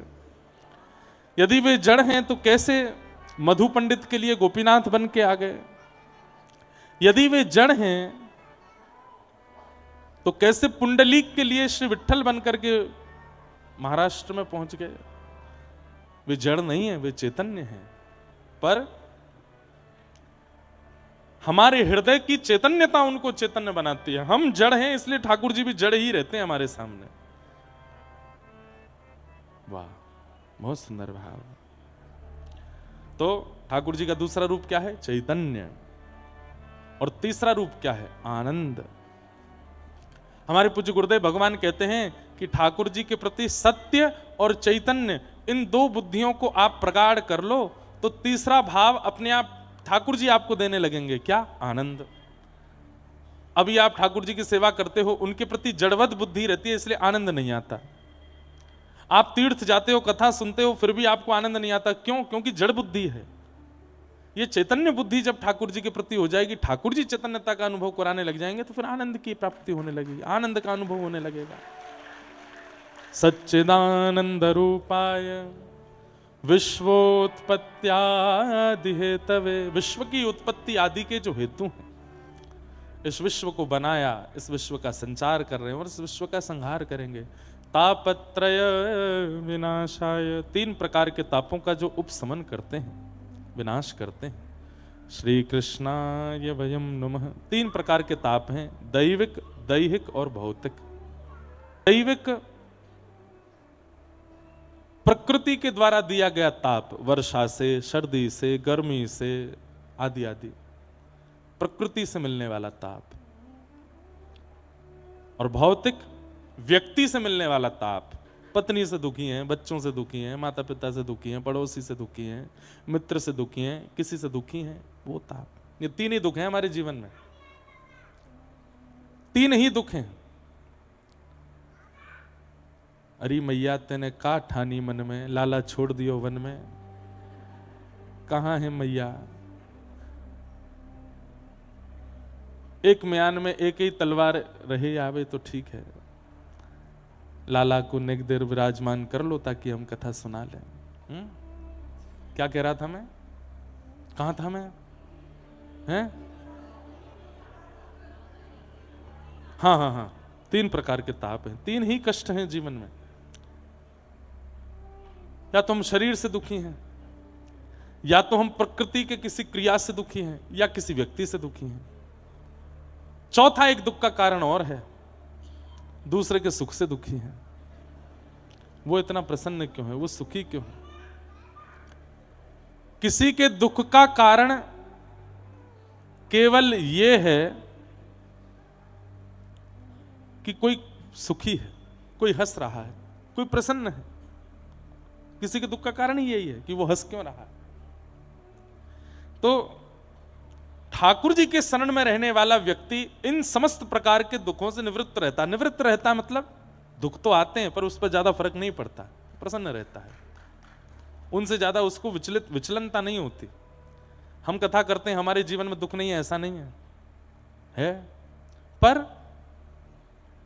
यदि वे जड़ हैं तो कैसे मधु पंडित के लिए गोपीनाथ बन के आ गए? यदि वे जड़ हैं तो कैसे पुंडलीक के लिए श्री विट्ठल बन करके महाराष्ट्र में पहुंच गए? वे जड़ नहीं है, वे चैतन्य हैं। पर हमारे हृदय की चैतन्यता उनको चैतन्य बनाती है। हम जड़ हैं इसलिए ठाकुर जी भी जड़ ही रहते हैं हमारे सामने। वाह, बहुत सुंदर भाव। तो ठाकुर जी का दूसरा रूप क्या है? चैतन्य। और तीसरा रूप क्या है? आनंद। हमारे पूज्य गुरुदेव भगवान कहते हैं कि ठाकुर जी के प्रति सत्य और चैतन्य, इन दो बुद्धियों को आप प्रगाढ़ कर लो तो तीसरा भाव अपने आप ठाकुर जी आपको देने लगेंगे। क्या? आनंद। अभी आप ठाकुर जी की सेवा करते हो, उनके प्रति जड़वत बुद्धि रहती है, इसलिए आनंद नहीं आता। आप तीर्थ जाते हो, कथा सुनते हो, फिर भी आपको आनंद नहीं आता। क्यों? क्योंकि जड़ बुद्धि है। ये चैतन्य बुद्धि जब ठाकुर जी के प्रति हो जाएगी, ठाकुर जी चैतन्यता का अनुभव कराने लग जाएंगे, तो फिर आनंद की प्राप्ति होने लगेगी, आनंद का अनुभव होने लगेगा। सच्चिदानंद रूपाय विश्वोत्पत्त्यादि हेतवे, विश्व की उत्पत्ति आदि के जो हेतु हैं, इस विश्व को बनाया, इस विश्व का संचार कर रहे हैं और इस विश्व का संहार करेंगे। तापत्रय विनाशाय, 3 प्रकार के तापों का जो उपशमन करते हैं, विनाश करते हैं। श्री कृष्णाय वयम नमः। 3 प्रकार के ताप हैं, दैविक, दैहिक और भौतिक। दैविक प्रकृति के द्वारा दिया गया ताप, वर्षा से, सर्दी से, गर्मी से, आदि आदि, प्रकृति से मिलने वाला ताप। और भौतिक, व्यक्ति से मिलने वाला ताप। पत्नी से दुखी हैं, बच्चों से दुखी हैं, माता पिता से दुखी हैं, पड़ोसी से दुखी हैं, मित्र से दुखी हैं, किसी से दुखी हैं, वो ताप। ये 3 ही दुख हैं हमारे जीवन में, 3 ही दुख हैं। अरे मैया तेने का ठानी मन में, लाला छोड़ दियो वन में। कहां है मैया? एक म्यान में एक ही तलवार रहे आवे तो ठीक है, लाला को नेक देर विराजमान कर लो ताकि हम कथा सुना लें। क्या कह रहा था मैं? कहां था मैं? हैं? हाँ हाँ हाँ, 3 प्रकार के ताप हैं, 3 ही कष्ट हैं जीवन में। या तो हम शरीर से दुखी हैं, या तो हम प्रकृति के किसी क्रिया से दुखी हैं, या किसी व्यक्ति से दुखी हैं। चौथा एक दुख का कारण और है, दूसरे के सुख से दुखी हैं। वो इतना प्रसन्न क्यों है, वो सुखी क्यों है? किसी के दुख का कारण केवल ये है कि कोई सुखी है, कोई हंस रहा है, कोई प्रसन्न है। किसी के दुख का कारण ही यही है कि वो हंस क्यों रहा है। तो ठाकुर जी के शरण में रहने वाला व्यक्ति इन समस्त प्रकार के दुखों से निवृत्त रहता। निवृत्त रहता मतलब दुख तो आते हैं पर उस पर ज्यादा फर्क नहीं पड़ता, प्रसन्न रहता है, उनसे ज्यादा उसको विचलनता नहीं होती। हम कथा करते हैं हमारे जीवन में दुख नहीं है, ऐसा नहीं है, पर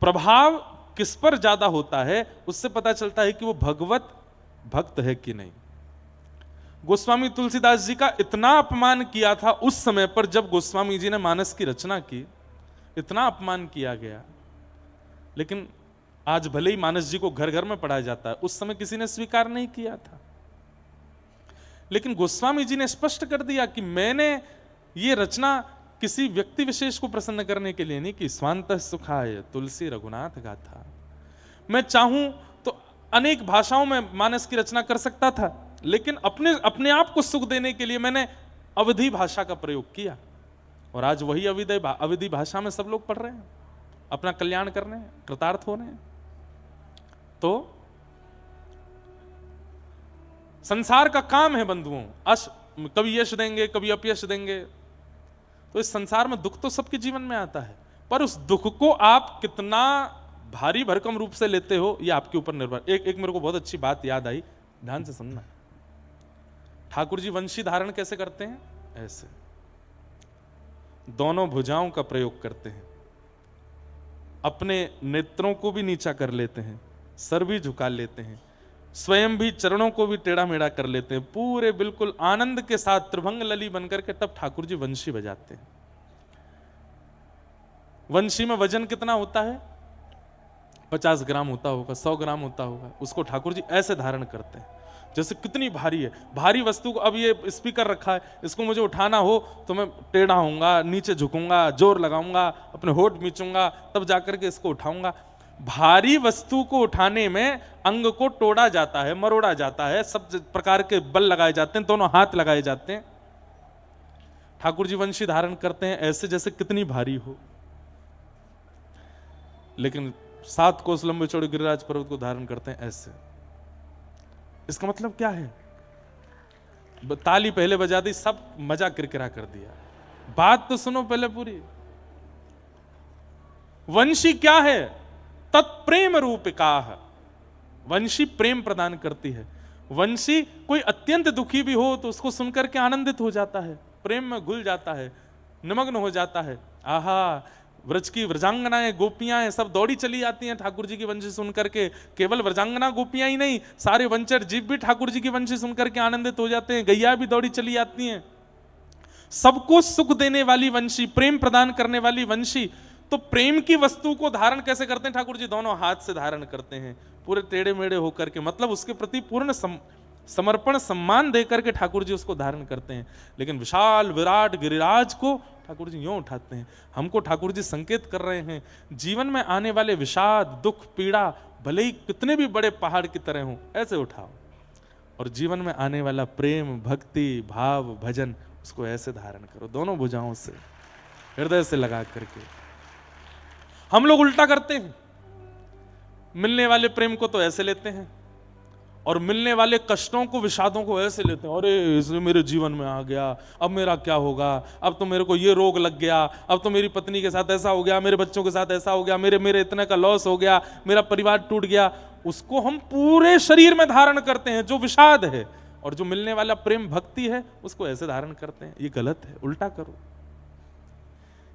प्रभाव किस पर ज्यादा होता है उससे पता चलता है कि वो भगवत भक्त है कि नहीं। गोस्वामी तुलसीदास जी का इतना अपमान किया था उस समय पर जब गोस्वामी जी ने मानस की रचना की, इतना अपमान किया गया। लेकिन आज भले ही मानस जी को घर घर में पढ़ाया जाता है, उस समय किसी ने स्वीकार नहीं किया था। लेकिन गोस्वामी जी ने स्पष्ट कर दिया कि मैंने ये रचना किसी व्यक्ति विशेष को प्रसन्न करने के लिए नहीं की। स्वांतः सुखाय तुलसी रघुनाथ गाथा। मैं चाहूं तो अनेक भाषाओं में मानस की रचना कर सकता था, लेकिन अपने आप को सुख देने के लिए मैंने अवधी भाषा का प्रयोग किया। और आज वही अवधी भाषा में सब लोग पढ़ रहे हैं, अपना कल्याण कर रहे हैं, कृतार्थ हो रहे हैं। तो संसार का काम है बंधुओं, कभी यश देंगे कभी अपयश देंगे। तो इस संसार में दुख तो सबके जीवन में आता है, पर उस दुख को आप कितना भारी भरकम रूप से लेते हो ये आपके ऊपर निर्भर। एक मेरे को बहुत अच्छी बात याद आई, ध्यान से सुनना। ठाकुर जी वंशी धारण कैसे करते हैं? ऐसे दोनों भुजाओं का प्रयोग करते हैं, अपने नेत्रों को भी नीचा कर लेते हैं, सर भी झुका लेते हैं, स्वयं भी चरणों को भी टेढ़ा मेढ़ा कर लेते हैं, पूरे बिल्कुल आनंद के साथ त्रिभंग लली बनकर के तब ठाकुर जी वंशी बजाते हैं। वंशी में वजन कितना होता है? 50 ग्राम होता होगा, 100 ग्राम होता होगा। उसको ठाकुर जी ऐसे धारण करते हैं जैसे कितनी भारी है। भारी वस्तु को, अब ये स्पीकर रखा है, इसको मुझे उठाना हो तो मैं टेढ़ा होऊंगा, नीचे झुकूंगा, जोर लगाऊंगा, अपने होठ मीचूंगा, तब जाकर के इसको उठाऊंगा। भारी वस्तु को उठाने में अंग को तोड़ा जाता है, मरोड़ा जाता है, सब प्रकार के बल लगाए जाते हैं, दोनों हाथ लगाए जाते हैं। ठाकुर जी वंशी धारण करते हैं ऐसे जैसे कितनी भारी हो। लेकिन 7 कोस लंबे चौड़े गिरिराज पर्वत को धारण करते हैं ऐसे। इसका मतलब क्या है? ताली पहले बजा दी, सब मजा किरकिरा कर दिया। बात तो सुनो पहले पूरी। वंशी क्या है? तत्प्रेम रूपिका। वंशी प्रेम प्रदान करती है। वंशी कोई अत्यंत दुखी भी हो तो उसको सुनकर के आनंदित हो जाता है, प्रेम में घुल जाता है, निमग्न हो जाता है। आहा, व्रज की व्रजांगनाएं गोपियां हैं, सब दौड़ी चली जाती हैं ठाकुर जी की वंशी सुनकर के। केवल व्रजांगना गोपियां ही नहीं, सारे वंचर जीव भी ठाकुर जी की वंशी सुनकर के आनंदित हो जाते हैं। गैया भी दौड़ी चली जाती हैं। सबको सुख देने वाली वंशी, प्रेम प्रदान करने वाली वंशी। तो प्रेम की वस्तु को धारण कैसे करते हैं ठाकुर जी? दोनों हाथ से धारण करते हैं, पूरे टेढ़े मेढ़े होकर के, मतलब उसके प्रति पूर्ण समर्पण सम्मान देकर के ठाकुर जी उसको धारण करते हैं। लेकिन विशाल विराट गिरिराज को ठाकुर जी यूं उठाते हैं। हमको ठाकुर जी संकेत कर रहे हैं, जीवन में आने वाले विषाद, दुख, पीड़ा, भले ही कितने भी बड़े पहाड़ की तरह हों, ऐसे उठाओ, और जीवन में आने वाला प्रेम, भक्ति, भाव, भजन, उसको ऐसे धारण करो, दोनों भुजाओं से, हृदय से लगा करके। हम लोग उल्टा करते हैं, मिलने वाले प्रेम को तो ऐसे लेते हैं, और मिलने वाले कष्टों को, विषादों को ऐसे लेते हैं। अरे इसने मेरे जीवन में आ गया, अब मेरा क्या होगा, अब तो मेरे को ये रोग लग गया, अब तो मेरी पत्नी के साथ ऐसा हो गया, मेरे बच्चों के साथ ऐसा हो गया, मेरे इतने का लॉस हो गया, मेरा परिवार टूट गया। उसको हम पूरे शरीर में धारण करते हैं, जो विषाद है। और जो मिलने वाला प्रेम, भक्ति है, उसको ऐसे धारण करते हैं। ये गलत है, उल्टा करो।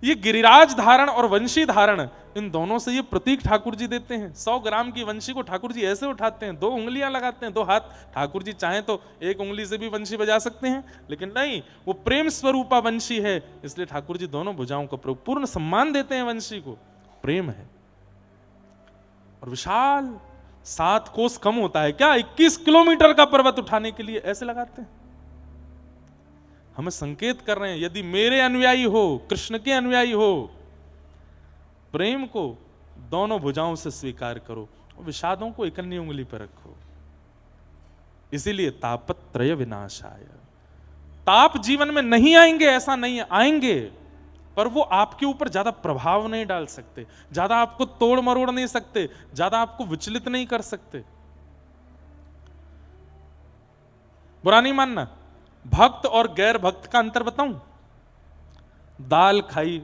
ये गिरिराज धारण और वंशी धारण, इन दोनों से ये प्रतीक ठाकुर जी देते हैं। 100 ग्राम की वंशी को ठाकुर जी ऐसे उठाते हैं, 2 उंगलियां लगाते हैं, 2 हाथ। ठाकुर जी चाहें तो 1 उंगली से भी वंशी बजा सकते हैं, लेकिन नहीं, वो प्रेम स्वरूपा वंशी है, इसलिए ठाकुर जी दोनों भुजाओं का प्रयोग, पूर्ण सम्मान देते हैं वंशी को। प्रेम है। और विशाल 7 कोस कम होता है क्या? 21 किलोमीटर का पर्वत उठाने के लिए ऐसे लगाते हैं। हमें संकेत कर रहे हैं, यदि मेरे अनुयायी हो, कृष्ण के अनुयायी हो, प्रेम को दोनों भुजाओं से स्वीकार करो, विषादों को इकन्नी उंगली पर रखो। इसीलिए तापत्रय विनाशाय। ताप जीवन में नहीं आएंगे ऐसा नहीं है, आएंगे, पर वो आपके ऊपर ज्यादा प्रभाव नहीं डाल सकते, ज्यादा आपको तोड़ मरोड़ नहीं सकते, ज्यादा आपको विचलित नहीं कर सकते। बुरा नहीं मानना। भक्त और गैर भक्त का अंतर बताऊं? दाल खाई,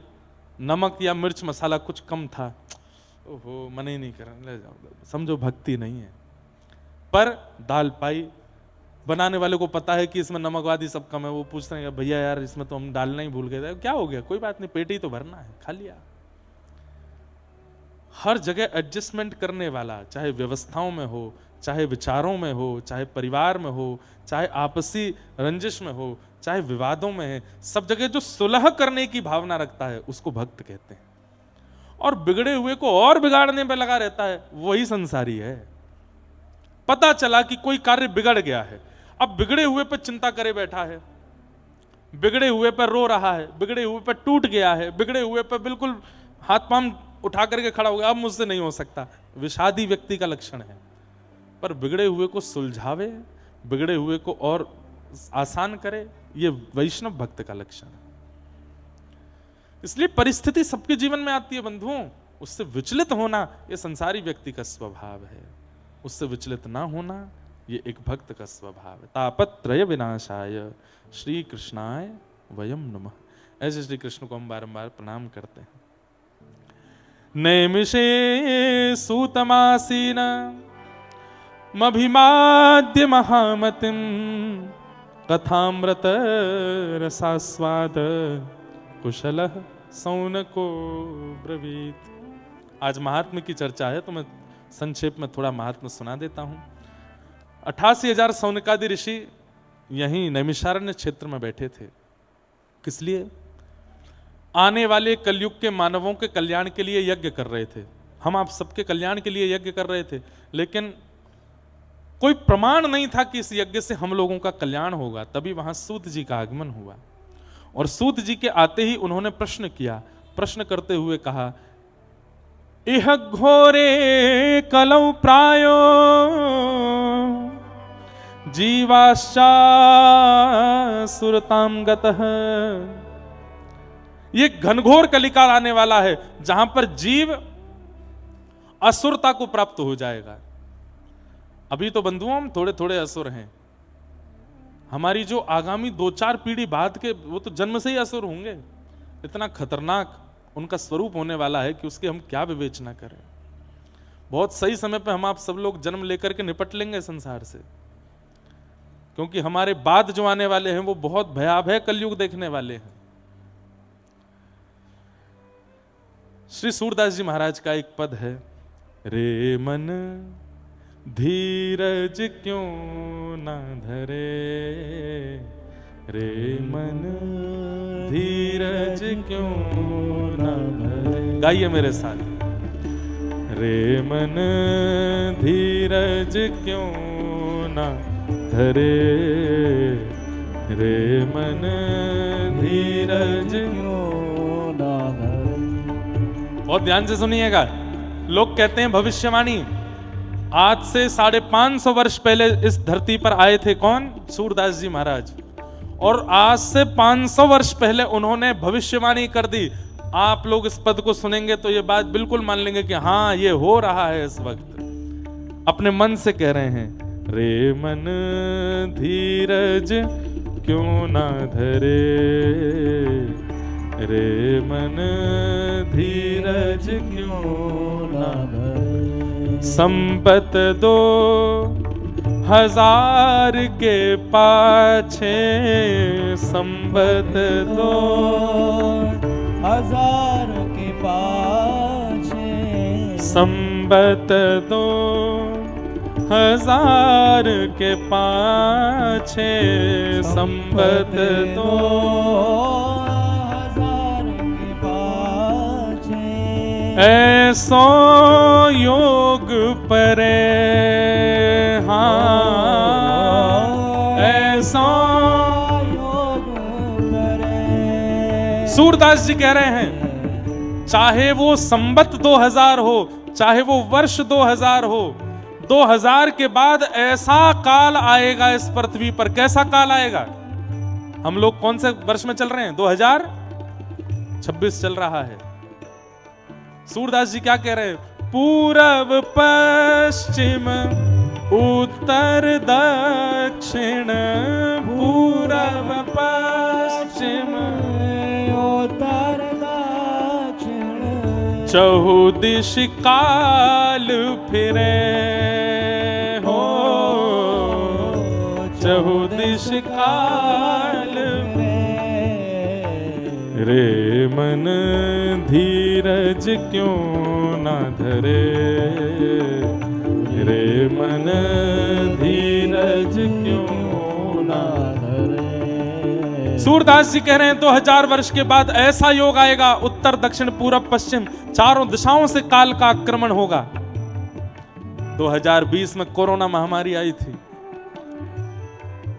नमक या मिर्च मसाला कुछ कम था, ओहो मन ही नहीं कर, ले जाओ, समझो भक्ति नहीं है। पर दाल पाई, बनाने वाले को पता है कि इसमें नमक आदि सब कम है, वो पूछते हैं भैया यार इसमें तो हम डालना ही भूल गए थे, क्या हो गया, कोई बात नहीं, पेट ही तो भरना है, खा लिया। हर जगह एडजस्टमेंट करने वाला, चाहे व्यवस्थाओं में हो, चाहे विचारों में हो, चाहे परिवार में हो, चाहे आपसी रंजिश में हो, चाहे विवादों में है, सब जगह जो सुलह करने की भावना रखता है उसको भक्त कहते हैं। और बिगड़े हुए को और बिगाड़ने पे लगा रहता है, वही संसारी है। पता चला कि कोई कार्य बिगड़ गया है, अब बिगड़े हुए पे चिंता करे बैठा है, बिगड़े हुए पर रो रहा है, बिगड़े हुए पर टूट गया है, बिगड़े हुए पर बिल्कुल हाथ पांव उठा करके खड़ा हो गया, अब मुझसे नहीं हो सकता, विषादी व्यक्ति का लक्षण है। पर बिगड़े हुए को सुलझावे, बिगड़े हुए को और आसान करे, ये वैष्णव भक्त का लक्षण है। इसलिए परिस्थिति सबके जीवन में आती है बंधुओं, उससे विचलित होना ये संसारी व्यक्ति का स्वभाव है, उससे विचलित ना होना ये एक भक्त का स्वभाव है। तापत्रय विनाशाय श्री कृष्णाय वयम नमः। ऐसे श्री कृष्ण को हम बारंबार प्रणाम करते हैं। नैमिषे सूतमासीन मभिमाद्य महामतिम कथामृत रसास्वाद कुशलः सौनको ब्रवीत। आज महात्म्य की चर्चा है तो मैं संक्षेप में थोड़ा महात्म्य सुना देता हूं। 88,000 सौनकादि ऋषि यहीं नैमिषारण्य क्षेत्र में बैठे थे। किस लिए? आने वाले कलयुग के मानवों के कल्याण के लिए यज्ञ कर रहे थे। हम आप सबके कल्याण के लिए यज्ञ कर रहे थे, लेकिन कोई प्रमाण नहीं था कि इस यज्ञ से हम लोगों का कल्याण होगा। तभी वहां सूत जी का आगमन हुआ और सूत जी के आते ही उन्होंने प्रश्न किया। प्रश्न करते हुए कहा, इह घोरे कलौ प्रायो जीवाश्चा सुरताम गतः। ये घनघोर कलिकाल आने वाला है जहां पर जीव असुरता को प्राप्त हो जाएगा। अभी तो बंधुओं हम थोड़े थोड़े असुर हैं, हमारी जो आगामी 2-4 पीढ़ी बाद के वो तो जन्म से ही असुर होंगे। इतना खतरनाक उनका स्वरूप होने वाला है कि उसकी हम क्या विवेचना करें। बहुत सही समय पे हम आप सब लोग जन्म लेकर के निपट लेंगे संसार से, क्योंकि हमारे बाद जो आने वाले हैं वो बहुत भयावह कलयुग देखने वाले हैं। श्री सूरदास जी महाराज का एक पद है, रे मन धीरज क्यों ना धरे, रे मन धीरज क्यों ना धरे। गाइए मेरे साथ, रे मन धीरज क्यों ना धरे, रे मन धीरज क्यों ना धरे। बहुत ध्यान से सुनिएगा। लोग कहते हैं भविष्यवाणी, आज से 550 वर्ष पहले इस धरती पर आए थे कौन? सूरदास जी महाराज। और आज से 500 वर्ष पहले उन्होंने भविष्यवाणी कर दी। आप लोग इस पद को सुनेंगे तो ये बात बिल्कुल मान लेंगे कि हाँ ये हो रहा है इस वक्त। अपने मन से कह रहे हैं, रे मन धीरज क्यों ना धरे, रे मन धीरज क्यों ना धरे। संबत 2000 के पाछे, संबत 2000 के पाछे, संबत 2000 के पाछे, संबत 2000 के पाछे। ऐसो योग परे, हाँ ऐसो योग परे। सूरदास जी कह रहे हैं, चाहे वो संबत 2000 हो, चाहे वो वर्ष 2000 हो, 2000 के बाद ऐसा काल आएगा इस पृथ्वी पर। कैसा काल आएगा? हम लोग कौन से वर्ष में चल रहे हैं? 2026 चल रहा है। सूरदास जी क्या कह रहे हैं? पूरब पश्चिम उत्तर दक्षिण, पूरब पश्चिम उत्तर दक्षिण। चहुदिश काल फिरे हो, चहुदिश काल रे मन धीरज क्यों ना धरे, रे मन धीरज क्यों ना धरे। सूरदास जी कह रहे हैं 2000 वर्ष के बाद ऐसा योग आएगा, उत्तर दक्षिण पूरब पश्चिम चारों दिशाओं से काल का आक्रमण होगा। 2020 में कोरोना महामारी आई थी।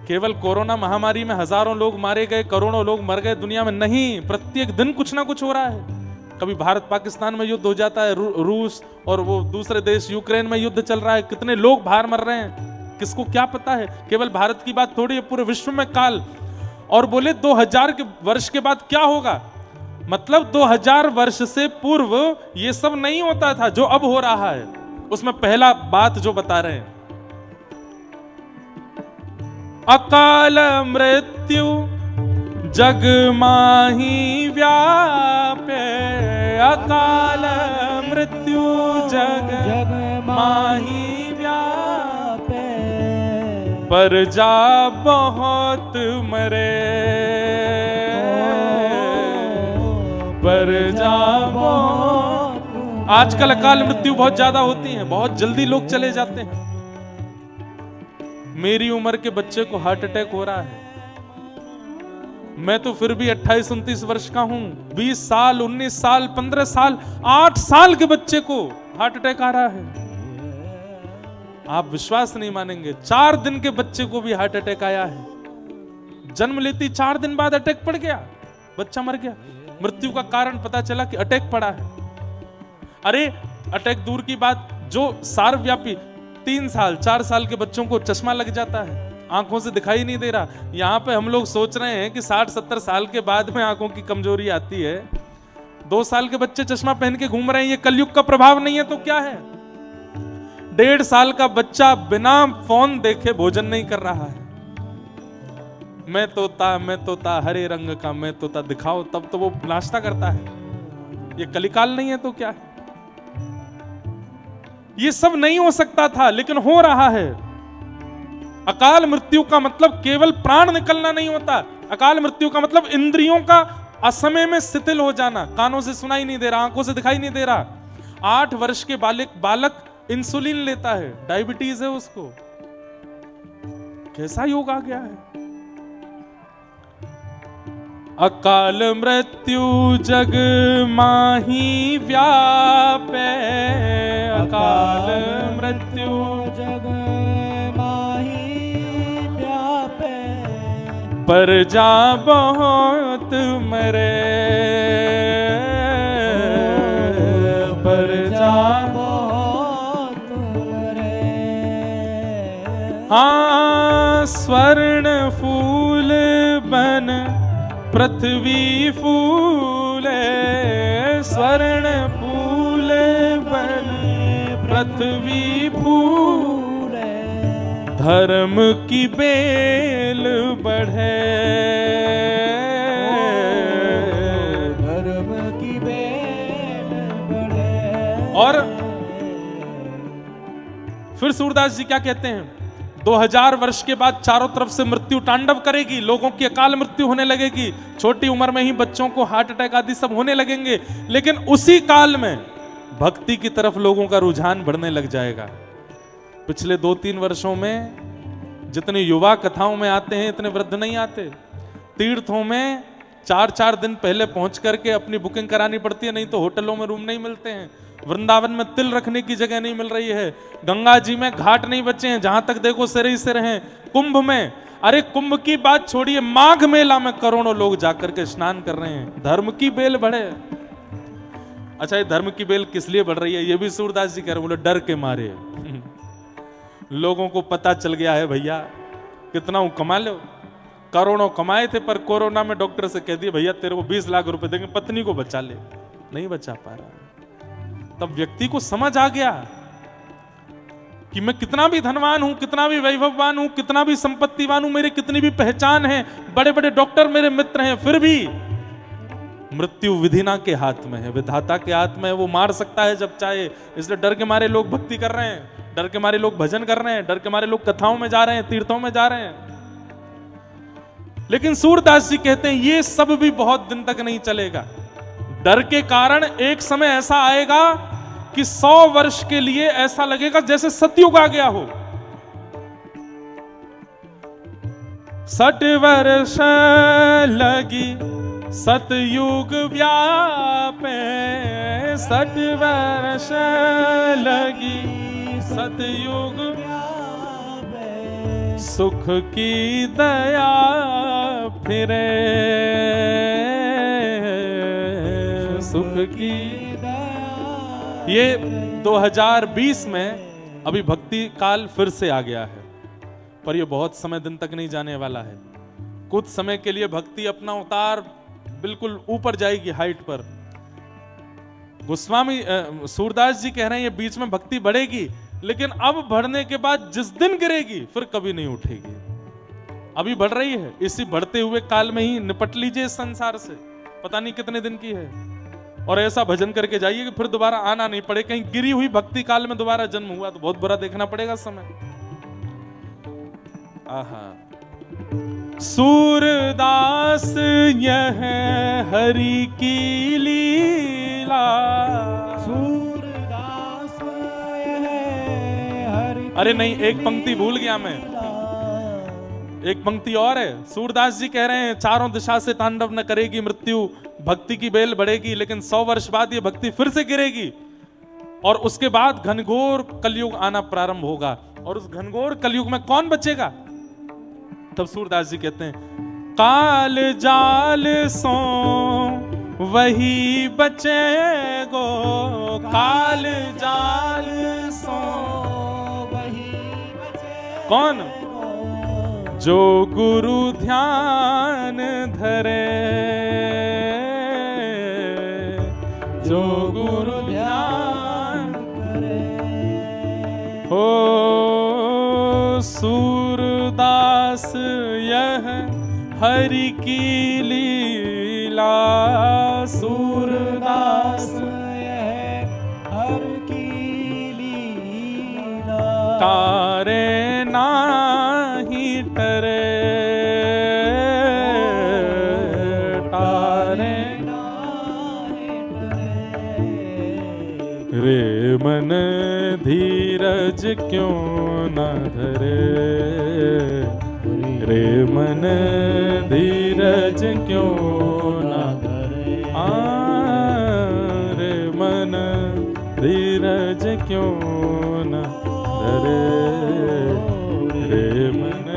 केवल कोरोना महामारी में हजारों लोग मारे गए, करोड़ों लोग मर गए दुनिया में नहीं, प्रत्येक दिन कुछ ना कुछ हो रहा है। कभी भारत पाकिस्तान में युद्ध हो जाता है, रूस और वो दूसरे देश यूक्रेन में युद्ध चल रहा है, कितने लोग बाहर मर रहे हैं, किसको क्या पता है। केवल भारत की बात थोड़ी है, पूरे विश्व में काल। और बोले 2000 के वर्ष के बाद क्या होगा? मतलब 2000 वर्ष से पूर्व ये सब नहीं होता था जो अब हो रहा है। उसमें पहला बात जो बता रहे हैं, अकाल मृत्यु जग माही व्यापे, अकाल मृत्यु जग माही व्यापे, पर जा बहुत मरे, पर जा बहुत। आजकल अकाल मृत्यु बहुत ज्यादा होती है, बहुत जल्दी लोग चले जाते हैं। मेरी उम्र के बच्चे को हार्ट अटैक हो रहा है, मैं तो फिर भी 28-29 वर्ष का हूं। 20 साल 19 साल 15 साल 8 साल के बच्चे को हार्ट अटैक आ रहा है। आप विश्वास नहीं मानेंगे, 4 दिन के बच्चे को भी हार्ट अटैक आया है। जन्म लेती 4 दिन बाद अटैक पड़ गया, बच्चा मर गया। मृत्यु का कारण पता चला कि अटैक पड़ा है। अरे अटैक दूर की बात, जो सार्वव्यापी 3 साल 4 साल के बच्चों को चश्मा लग जाता है, आंखों से दिखाई नहीं दे रहा। यहाँ पे हम लोग सोच रहे हैं कि 60-70 साल के बाद में आंखों की कमजोरी आती है। 2 साल के बच्चे चश्मा पहन के घूम रहे हैं, ये कलयुग का प्रभाव नहीं है तो क्या है? 1.5 साल का बच्चा बिना फोन देखे भोजन नहीं कर रहा है। मैं तोता हरे रंग का मैं तोता दिखाओ, तब तो वो नाश्ता करता है। ये कलिकाल नहीं है तो क्या है? ये सब नहीं हो सकता था लेकिन हो रहा है। अकाल मृत्यु का मतलब केवल प्राण निकलना नहीं होता। अकाल मृत्यु का मतलब इंद्रियों का असमय में शिथिल हो जाना। कानों से सुनाई नहीं दे रहा, आंखों से दिखाई नहीं दे रहा। 8 वर्ष के बालक इंसुलिन लेता है, डायबिटीज है उसको। कैसा योग आ गया है? अकाल मृत्यु जग माही व्यापे, अकाल मृत्यु जग माही व्यापे, पर जा बहुत मरे, पर जा बहुत मरे। हाँ स्वर्ण फूल बन पृथ्वी फूले, स्वर्ण फूल बन पृथ्वी फूले, धर्म की बेल बढ़े, धर्म की बेल बढ़े। और फिर सूरदास जी क्या कहते हैं? 2000 वर्ष के बाद चारों तरफ से मृत्यु तांडव करेगी, लोगों की अकाल मृत्यु होने लगेगी, छोटी उम्र में ही बच्चों को हार्ट अटैक आदि सब होने लगेंगे। लेकिन उसी काल में भक्ति की तरफ लोगों का रुझान बढ़ने लग जाएगा। पिछले 2-3 वर्षों में जितने युवा कथाओं में आते हैं इतने वृद्ध नहीं आते। तीर्थों में 4-4 दिन पहले पहुंच करके अपनी बुकिंग करानी पड़ती है, नहीं तो होटलों में रूम नहीं मिलते हैं। वृंदावन में तिल रखने की जगह नहीं मिल रही है। गंगा जी में घाट नहीं बचे हैं, जहां तक देखो सिर ही सिर हैं। कुंभ में, अरे कुंभ की बात छोड़िए, माघ मेला में करोड़ों लोग जाकर के स्नान कर रहे हैं। धर्म की बेल बढ़े। अच्छा, ये धर्म की बेल किस लिए बढ़ रही है? ये भी सूरदास जी कह रहे, बोले डर के मारे। लोगों को पता चल गया है भैया कितना कमा लो। करोड़ों कमाए थे पर कोरोना में डॉक्टर से कह दिया भैया तेरे को 20 लाख रुपए देंगे, पत्नी को बचा ले। नहीं बचा पा रहा। तब व्यक्ति को समझ आ गया कि मैं कितना भी धनवान हूं, कितना भी वैभववान हूं, कितना भी संपत्तिवान हूं, मेरी कितनी भी पहचान है, बड़े बड़े डॉक्टर मेरे मित्र हैं, फिर भी मृत्यु विधिना के हाथ में है, विधाता के हाथ में है। वो मार सकता है जब चाहे। इसलिए डर के मारे लोग भक्ति कर रहे हैं, डर के मारे लोग भजन कर रहे हैं, डर के मारे लोग कथाओं में जा रहे हैं, तीर्थों में जा रहे हैं। लेकिन सूरदास जी कहते हैं ये सब भी बहुत दिन तक नहीं चलेगा। डर के कारण एक समय ऐसा आएगा कि 100 वर्ष के लिए ऐसा लगेगा जैसे सतयुग आ गया हो। 60 वर्ष लगी सतयुग व्यापे, 60 वर्ष लगी सतयुग व्यापे, सुख की दया फिरे, सुख की दया। ये 2020 में अभी भक्ति काल फिर से आ गया है, पर ये बहुत समय दिन तक नहीं जाने वाला है। कुछ समय के लिए भक्ति अपना उतार बिल्कुल ऊपर जाएगी, हाइट पर। गोस्वामी सूरदास जी कह रहे हैं ये बीच में भक्ति बढ़ेगी, लेकिन अब बढ़ने के बाद जिस दिन गिरेगी फिर कभी नहीं उठेगी। अभी बढ़ रही है, इसी बढ़ते हुए काल में ही निपट लीजिए इस संसार से। पता नहीं कितने दिन की है, और ऐसा भजन करके जाइए कि फिर दोबारा आना नहीं पड़े। कहीं गिरी हुई भक्ति काल में दोबारा जन्म हुआ तो बहुत बुरा देखना पड़ेगा समय। आहा, सूरदास यह हरि की लीला, सूरदास यह हरि। अरे नहीं, एक पंक्ति भूल गया मैं, एक पंक्ति और है। सूरदास जी कह रहे हैं चारों दिशा से तांडव न करेगी मृत्यु, भक्ति की बेल बढ़ेगी, लेकिन 100 वर्ष बाद ये भक्ति फिर से गिरेगी, और उसके बाद घनघोर कलयुग आना प्रारंभ होगा। और उस घनघोर कलयुग में कौन बचेगा? तब सूरदास जी कहते हैं काल जाल सो वही बचेगो, काल जाल सो वही बचे। कौन? जो गुरु ध्यान धरे, हरि की लीला सूरदास यह हर की लीला तारे नाही टरे तारे रे मन धीरज क्यों न धरे रे मन धीरज क्यों न धरे रे मन धीरज क्यों न धरे रे मन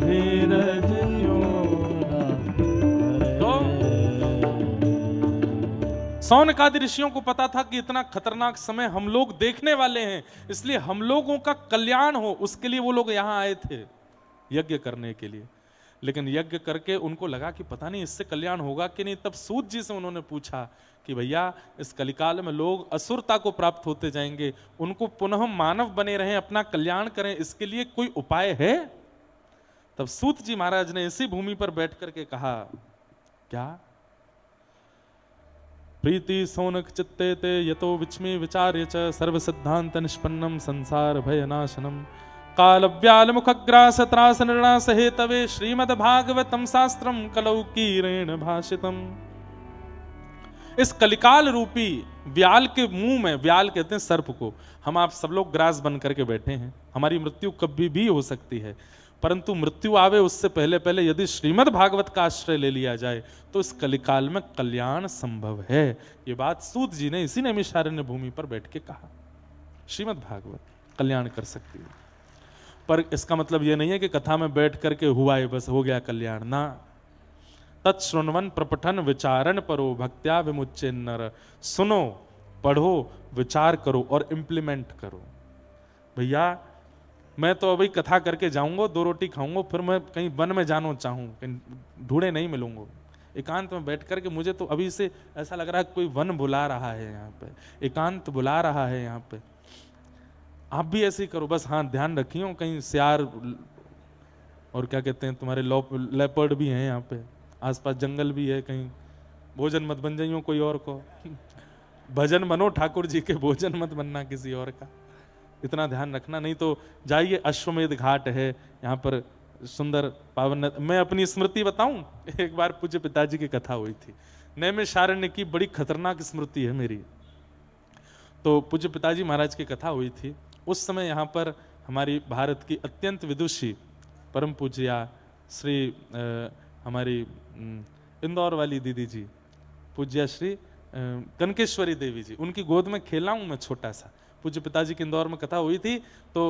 धीरज क्यों न सौनकादि ऋषियों को पता था कि इतना खतरनाक समय हम लोग देखने वाले हैं, इसलिए हम लोगों का कल्याण हो उसके लिए वो लोग यहाँ आए थे यज्ञ करने के लिए। लेकिन यज्ञ करके उनको लगा कि पता नहीं इससे कल्याण होगा कि नहीं। तब सूत जी से उन्होंने पूछा कि भैया इस कलिकाल में लोग असुरता को प्राप्त होते जाएंगे, उनको पुनः मानव बने रहें, अपना कल्याण करें, इसके लिए कोई उपाय है? तब सूत जी महाराज ने इसी भूमि पर बैठ करके कहा, क्या? प्रीति सौनक चित्ते ते यतो विच्मे विचार्य च सर्व सिद्धांत निष्पन्नम संसार भय नाशनम काल व्याल मुखग्रास त्रास निर्णास हेतवे श्रीमद् भागवतम शास्त्रम कलौकीरेण भाषितम। इस कलिकाल रूपी व्याल के मुंह में, व्याल कहते हैं सर्प को, हम आप सब लोग ग्रास बन करके बैठे हैं। हमारी मृत्यु कभी भी हो सकती है, परंतु मृत्यु आवे उससे पहले पहले यदि श्रीमद् भागवत का आश्रय ले लिया जाए तो इस कलिकाल में कल्याण संभव है। ये बात सूत जी ने इसी नैमिषारण्य भूमि पर बैठ के कहा। श्रीमद् भागवत कल्याण कर सकती है, पर इसका मतलब यह नहीं है कि कथा में बैठ करके हुआ है बस हो गया कल्याण ना। तत्श्रुण्वन प्रपठन विचारण परो भक्त्या विमुच्य नर। सुनो, पढ़ो, विचार करो और इंप्लीमेंट करो। भैया मैं तो अभी कथा करके जाऊंगा, 2 रोटी खाऊंगा, फिर मैं कहीं वन में जाना चाहूँ, कहीं ढूंढे नहीं मिलूंगा, एकांत में बैठ करके मुझे तो अभी से ऐसा लग रहा है कोई वन बुला रहा है यहाँ पे, एकांत बुला रहा है यहाँ पे। आप भी ऐसे ही करो बस। हाँ ध्यान रखियो कहीं सियार और क्या कहते हैं तुम्हारे लेपर्ड भी हैं यहाँ पे, आसपास जंगल भी है, कहीं भोजन मत बन जाइयो कोई और को। भजन बनो ठाकुर जी के, भोजन मत बनना किसी और का, इतना ध्यान रखना। नहीं तो जाइए, अश्वमेध घाट है यहाँ पर, सुंदर पावन। मैं अपनी स्मृति बताऊं, एक बार पूज्य पिताजी की कथा हुई थी, नैमिषारण्य की बड़ी खतरनाक स्मृति है मेरी। तो पूज्य पिताजी महाराज की कथा हुई थी, उस समय यहाँ पर हमारी भारत की अत्यंत विदुषी परम पूज्या श्री हमारी इंदौर वाली दीदी जी, पूज्या श्री कनकेश्वरी देवी जी, उनकी गोद में खेला हूँ मैं छोटा सा। पूज्य पिताजी की इंदौर में कथा हुई थी, तो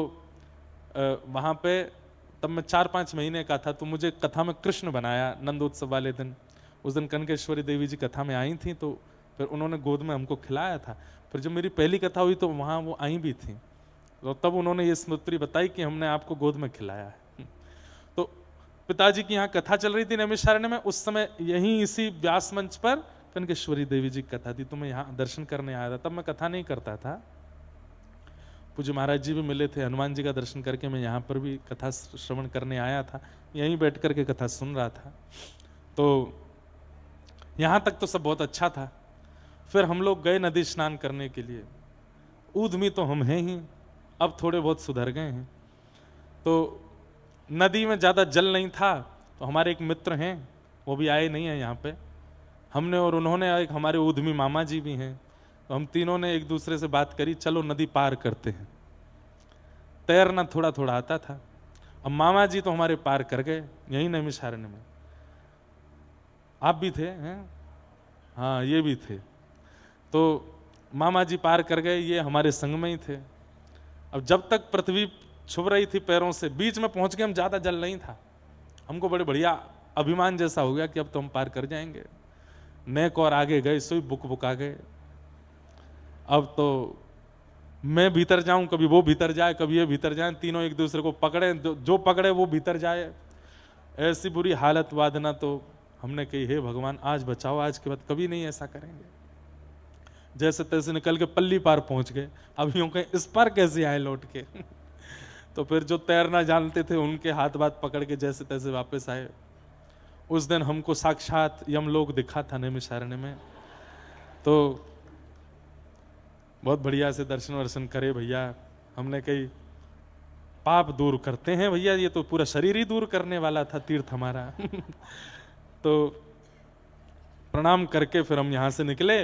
वहाँ पे तब मैं 4-5 महीने का था, तो मुझे कथा में कृष्ण बनाया नंदोत्सव वाले दिन। उस दिन कनकेश्वरी देवी जी कथा में आई थी, तो फिर उन्होंने गोद में हमको खिलाया था। फिर जब मेरी पहली कथा हुई तो वहाँ वो आई भी थी, तो तब उन्होंने ये स्मृति बताई कि हमने आपको गोद में खिलाया है। तो पिताजी की यहाँ कथा चल रही थी नैमिषारण्य में, उस समय यहीं इसी व्यास मंच पर कनकेश्वरी देवी जी की कथा थी, तो मैं यहाँ दर्शन करने आया था। तब मैं कथा नहीं करता था, पूज्य महाराज जी भी मिले थे, हनुमान जी का दर्शन करके मैं यहाँ पर भी कथा श्रवण करने आया था, यहीं बैठ करके कथा सुन रहा था। तो यहाँ तक तो सब बहुत अच्छा था। फिर हम लोग गए नदी स्नान करने के लिए। ऊधमी तो हम हैं ही, अब थोड़े बहुत सुधर गए हैं। तो नदी में ज़्यादा जल नहीं था, तो हमारे एक मित्र हैं, वो भी आए नहीं हैं यहाँ पे। हमने और उन्होंने, एक हमारे ऊधमी मामा जी भी हैं, तो हम तीनों ने एक दूसरे से बात करी, चलो नदी पार करते हैं। तैरना थोड़ा थोड़ा आता था। अब मामा जी तो हमारे पार कर गए यहीं नैमिषारण्य में। आप भी थे हैं? हाँ ये भी थे। तो मामा जी पार कर गए, ये हमारे संग में ही थे। अब जब तक पृथ्वी छुप रही थी पैरों से, बीच में पहुंच के हम, ज्यादा जल नहीं था, हमको बड़े बढ़िया अभिमान जैसा हो गया कि अब तो हम पार कर जाएंगे। नेक और आगे गए, सोई बुक बुक आ गए। अब तो मैं भीतर जाऊं, कभी वो भीतर जाए, कभी ये भीतर जाए, तीनों एक दूसरे को पकड़े, जो पकड़े वो भीतर जाए। ऐसी बुरी हालत वादना, तो हमने कही हे भगवान आज बचाओ, आज के बाद कभी नहीं ऐसा करेंगे। जैसे तैसे निकल के पल्ली पार पहुंच गए। अब यूं कहें इस पार कैसे आए लौट के। तो फिर जो तैरना जानते थे उनके हाथ बात पकड़ के जैसे तैसे वापस आए। उस दिन हमको साक्षात यमलोक दिखा था नैमिषारण्य में। तो बहुत बढ़िया से दर्शन वर्शन करे भैया। हमने कही पाप दूर करते हैं भैया, ये तो पूरा शरीर ही दूर करने वाला था तीर्थ हमारा। तो प्रणाम करके फिर हम यहाँ से निकले।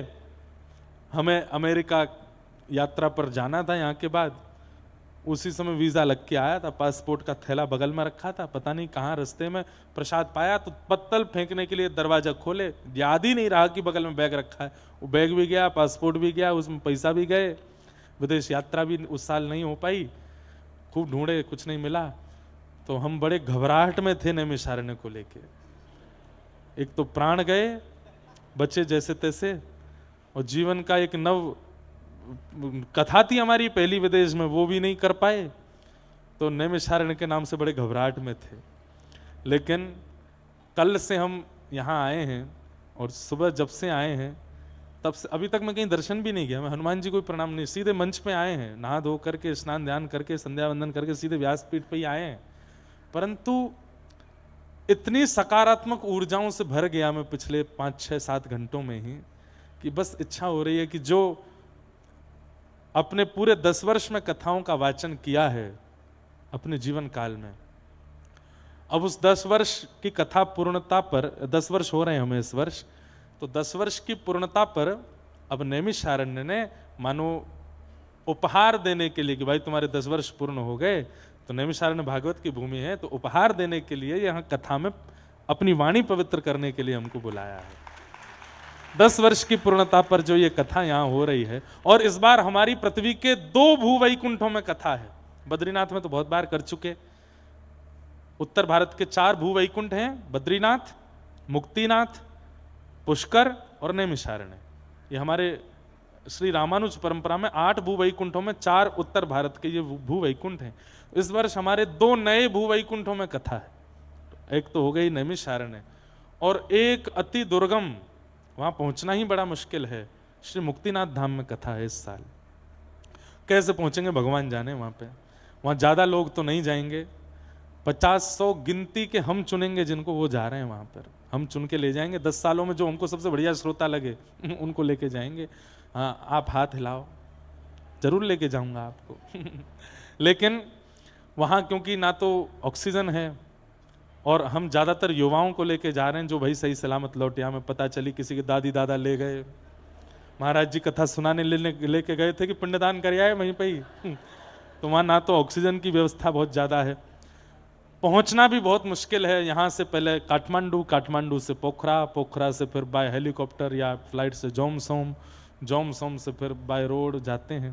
हमें अमेरिका यात्रा पर जाना था यहाँ के बाद। उसी समय वीजा लग के आया था, पासपोर्ट का थैला बगल में रखा था, पता नहीं कहाँ रास्ते में प्रसाद पाया तो पत्तल फेंकने के लिए दरवाजा खोले, याद ही नहीं रहा कि बगल में बैग रखा है। वो बैग भी गया, पासपोर्ट भी गया, उसमें पैसा भी गए। विदेश यात्रा भी उस साल नहीं हो पाई। खूब ढूंढे, कुछ नहीं मिला। तो हम बड़े घबराहट में थे नैमिषारण्य को लेके। एक तो प्राण गए, बचे जैसे तैसे, और जीवन का एक नव कथा थी हमारी पहली विदेश में, वो भी नहीं कर पाए। तो नैमिषारण्य के नाम से बड़े घबराहट में थे। लेकिन कल से हम यहाँ आए हैं और सुबह जब से आए हैं तब से अभी तक मैं कहीं दर्शन भी नहीं किया। मैं हनुमान जी को प्रणाम नहीं, सीधे मंच पे आए हैं, नहा धो करके स्नान ध्यान करके संध्या वंदन करके सीधे व्यासपीठ पे ही आए हैं। परंतु इतनी सकारात्मक ऊर्जाओं से भर गया मैं पिछले 5, 6, 7 घंटों में ही कि बस इच्छा हो रही है कि जो अपने पूरे 10 वर्ष में कथाओं का वाचन किया है अपने जीवन काल में, अब उस 10 वर्ष की कथा पूर्णता पर, 10 वर्ष हो रहे हैं हमें इस वर्ष, तो 10 वर्ष की पूर्णता पर अब नैमिषारण्य ने मानो उपहार देने के लिए कि भाई तुम्हारे 10 वर्ष पूर्ण हो गए, तो नैमिषारण्य भागवत की भूमि है, तो उपहार देने के लिए यहाँ कथा में अपनी वाणी पवित्र करने के लिए हमको बुलाया है। 10 वर्ष की पूर्णता पर जो ये कथा यहाँ हो रही है, और इस बार हमारी पृथ्वी के 2 भूवैकुंठों में कथा है। बद्रीनाथ में तो बहुत बार कर चुके। उत्तर भारत के 4 भूवैकुंठ हैं, बद्रीनाथ, मुक्तिनाथ, पुष्कर और नैमिषारण्य। ये हमारे श्री रामानुज परंपरा में 8 भूवैकुंठों में 4 उत्तर भारत के ये भूवैकुंठ हैं। इस वर्ष हमारे 2 नए भूवैकुंठों में कथा है। एक तो हो गई नैमिषारण्य, और एक अति दुर्गम, वहां पहुंचना ही बड़ा मुश्किल है, श्री मुक्तिनाथ धाम में कथा है इस साल। कैसे पहुंचेंगे भगवान जाने। वहां ज्यादा लोग तो नहीं जाएंगे, 50-100 गिनती के हम चुनेंगे जिनको वो जा रहे हैं वहां पर। हम चुन के ले जाएंगे, 10 सालों में जो हमको सबसे बढ़िया श्रोता लगे उनको लेके जाएंगे। हाँ, आप हाथ हिलाओ, जरूर लेके जाऊंगा आपको। लेकिन वहां क्योंकि ना तो ऑक्सीजन है, और हम ज्यादातर युवाओं को लेके जा रहे हैं जो भाई सही सलामत लौटे। हमें पता चली किसी के दादी दादा ले गए, महाराज जी कथा सुनाने लेके गए थे कि पिंडदान कर आए वहीं पे ही। तो वहां ना तो ऑक्सीजन की व्यवस्था बहुत ज्यादा है, पहुंचना भी बहुत मुश्किल है। यहाँ से पहले काठमांडू, काठमांडू से पोखरा, पोखरा से फिर बाय हेलीकॉप्टर या फ्लाइट से जोमसोम, जोमसोम से फिर बाय रोड जाते हैं।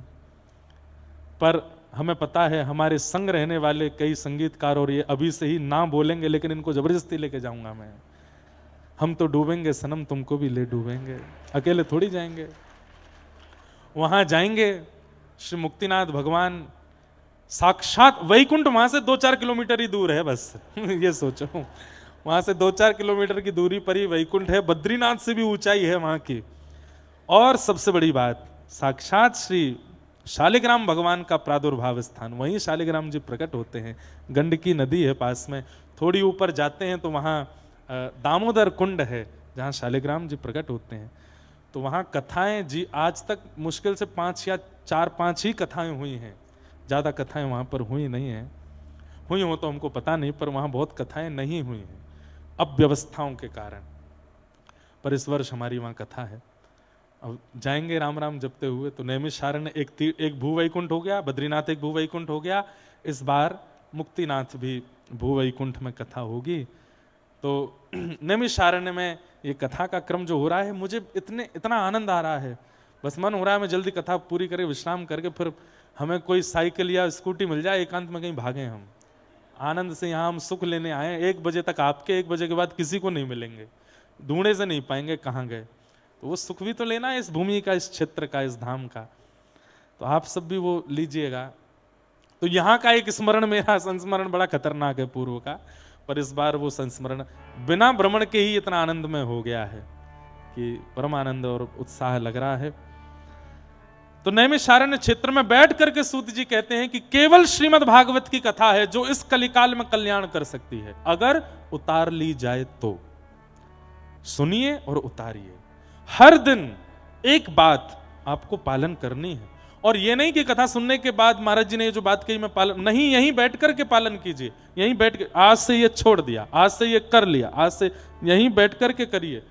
पर हमें पता है हमारे संग रहने वाले कई संगीतकार और ये अभी से ही ना बोलेंगे, लेकिन इनको जबरदस्ती लेके जाऊंगा मैं। हम तो डूबेंगे सनम, तुमको भी ले डूबेंगे, अकेले थोड़ी जाएंगे। वहां जाएंगे, श्री मुक्तिनाथ भगवान साक्षात वैकुंठ वहां से 2-4 किलोमीटर ही दूर है बस। ये सोचो, वहां से 2-4 किलोमीटर की दूरी पर ही वैकुंठ है। बद्रीनाथ से भी ऊंचाई है वहां की। और सबसे बड़ी बात, साक्षात श्री शालिग्राम भगवान का प्रादुर्भाव स्थान, वहीं शालिग्राम जी प्रकट होते हैं। गंडकी नदी है पास में, थोड़ी ऊपर जाते हैं तो वहाँ दामोदर कुंड है जहाँ शालिग्राम जी प्रकट होते हैं। तो वहाँ कथाएं जी आज तक मुश्किल से 5 या 4-5 ही कथाएं हुई हैं, ज़्यादा कथाएं वहाँ पर हुई नहीं हैं। हुई हो तो हमको पता नहीं, पर वहाँ बहुत कथाएं नहीं हुई हैं अब व्यवस्थाओं के कारण। पर इस वर्ष हमारी वहाँ कथा है। अब जाएंगे राम राम जपते हुए। तो नैमिषारण्य एक भूवैकुंठ हो गया, बद्रीनाथ एक भूवैकुंठ हो गया, इस बार मुक्तिनाथ भी भूवैकुंठ में कथा होगी। तो नैमिषारण्य में ये कथा का क्रम जो हो रहा है, मुझे इतना आनंद आ रहा है, बस मन हो रहा है मैं जल्दी कथा पूरी करे, विश्राम करके फिर हमें कोई साइकिल या स्कूटी मिल जाए, एकांत में कहीं भागें हम। आनंद से यहाँ हम सुख लेने आए। 1 बजे तक आपके, 1 बजे के बाद किसी को नहीं मिलेंगे, ढूंढे से नहीं पाएंगे कहाँ गए। तो वो सुख भी तो लेना है इस भूमि का, इस क्षेत्र का, इस धाम का। तो आप सब भी वो लीजिएगा। तो यहाँ का एक स्मरण, मेरा संस्मरण बड़ा खतरनाक है पूर्व का, पर इस बार वो संस्मरण बिना भ्रमण के ही इतना आनंद में हो गया है कि परम आनंद और उत्साह लग रहा है। तो नैमिषारण्य क्षेत्र में बैठ करके सूत जी कहते हैं कि केवल श्रीमद् भागवत की कथा है जो इस कलिकाल में कल्याण कर सकती है, अगर उतार ली जाए तो। सुनिए और उतारिए। हर दिन एक बात आपको पालन करनी है। और ये नहीं कि कथा सुनने के बाद महाराज जी ने ये जो बात कही मैं पालन नहीं, यहीं बैठ कर के पालन कीजिए। यहीं बैठ के आज से ये छोड़ दिया, आज से ये कर लिया, आज से यहीं बैठ कर के करिए।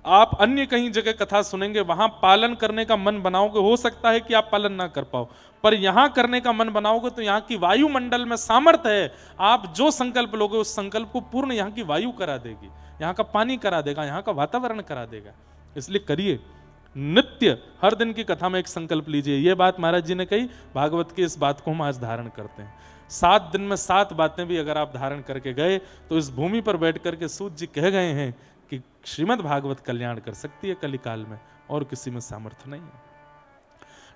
आप अन्य कहीं जगह कथा सुनेंगे, वहां पालन करने का मन बनाओगे, हो सकता है कि आप पालन ना कर पाओ, पर यहां करने का मन बनाओगे तो यहाँ की वायुमंडल में सामर्थ्य है। आप जो संकल्प लोगे उस संकल्प को पूर्ण यहाँ की वायु करा देगी, यहाँ का पानी करा देगा, यहाँ का वातावरण करा देगा। इसलिए करिए। नित्य हर दिन की कथा में एक संकल्प लीजिए। यह बात महाराज जी ने कही, भागवत की इस बात को हम आज धारण करते हैं। 7 दिन में 7 बातें भी अगर आप धारण करके गए तो इस भूमि पर बैठ करके सूत जी कह गए हैं कि श्रीमद् भागवत कल्याण कर सकती है कलिकाल में, और किसी में सामर्थ्य नहीं है।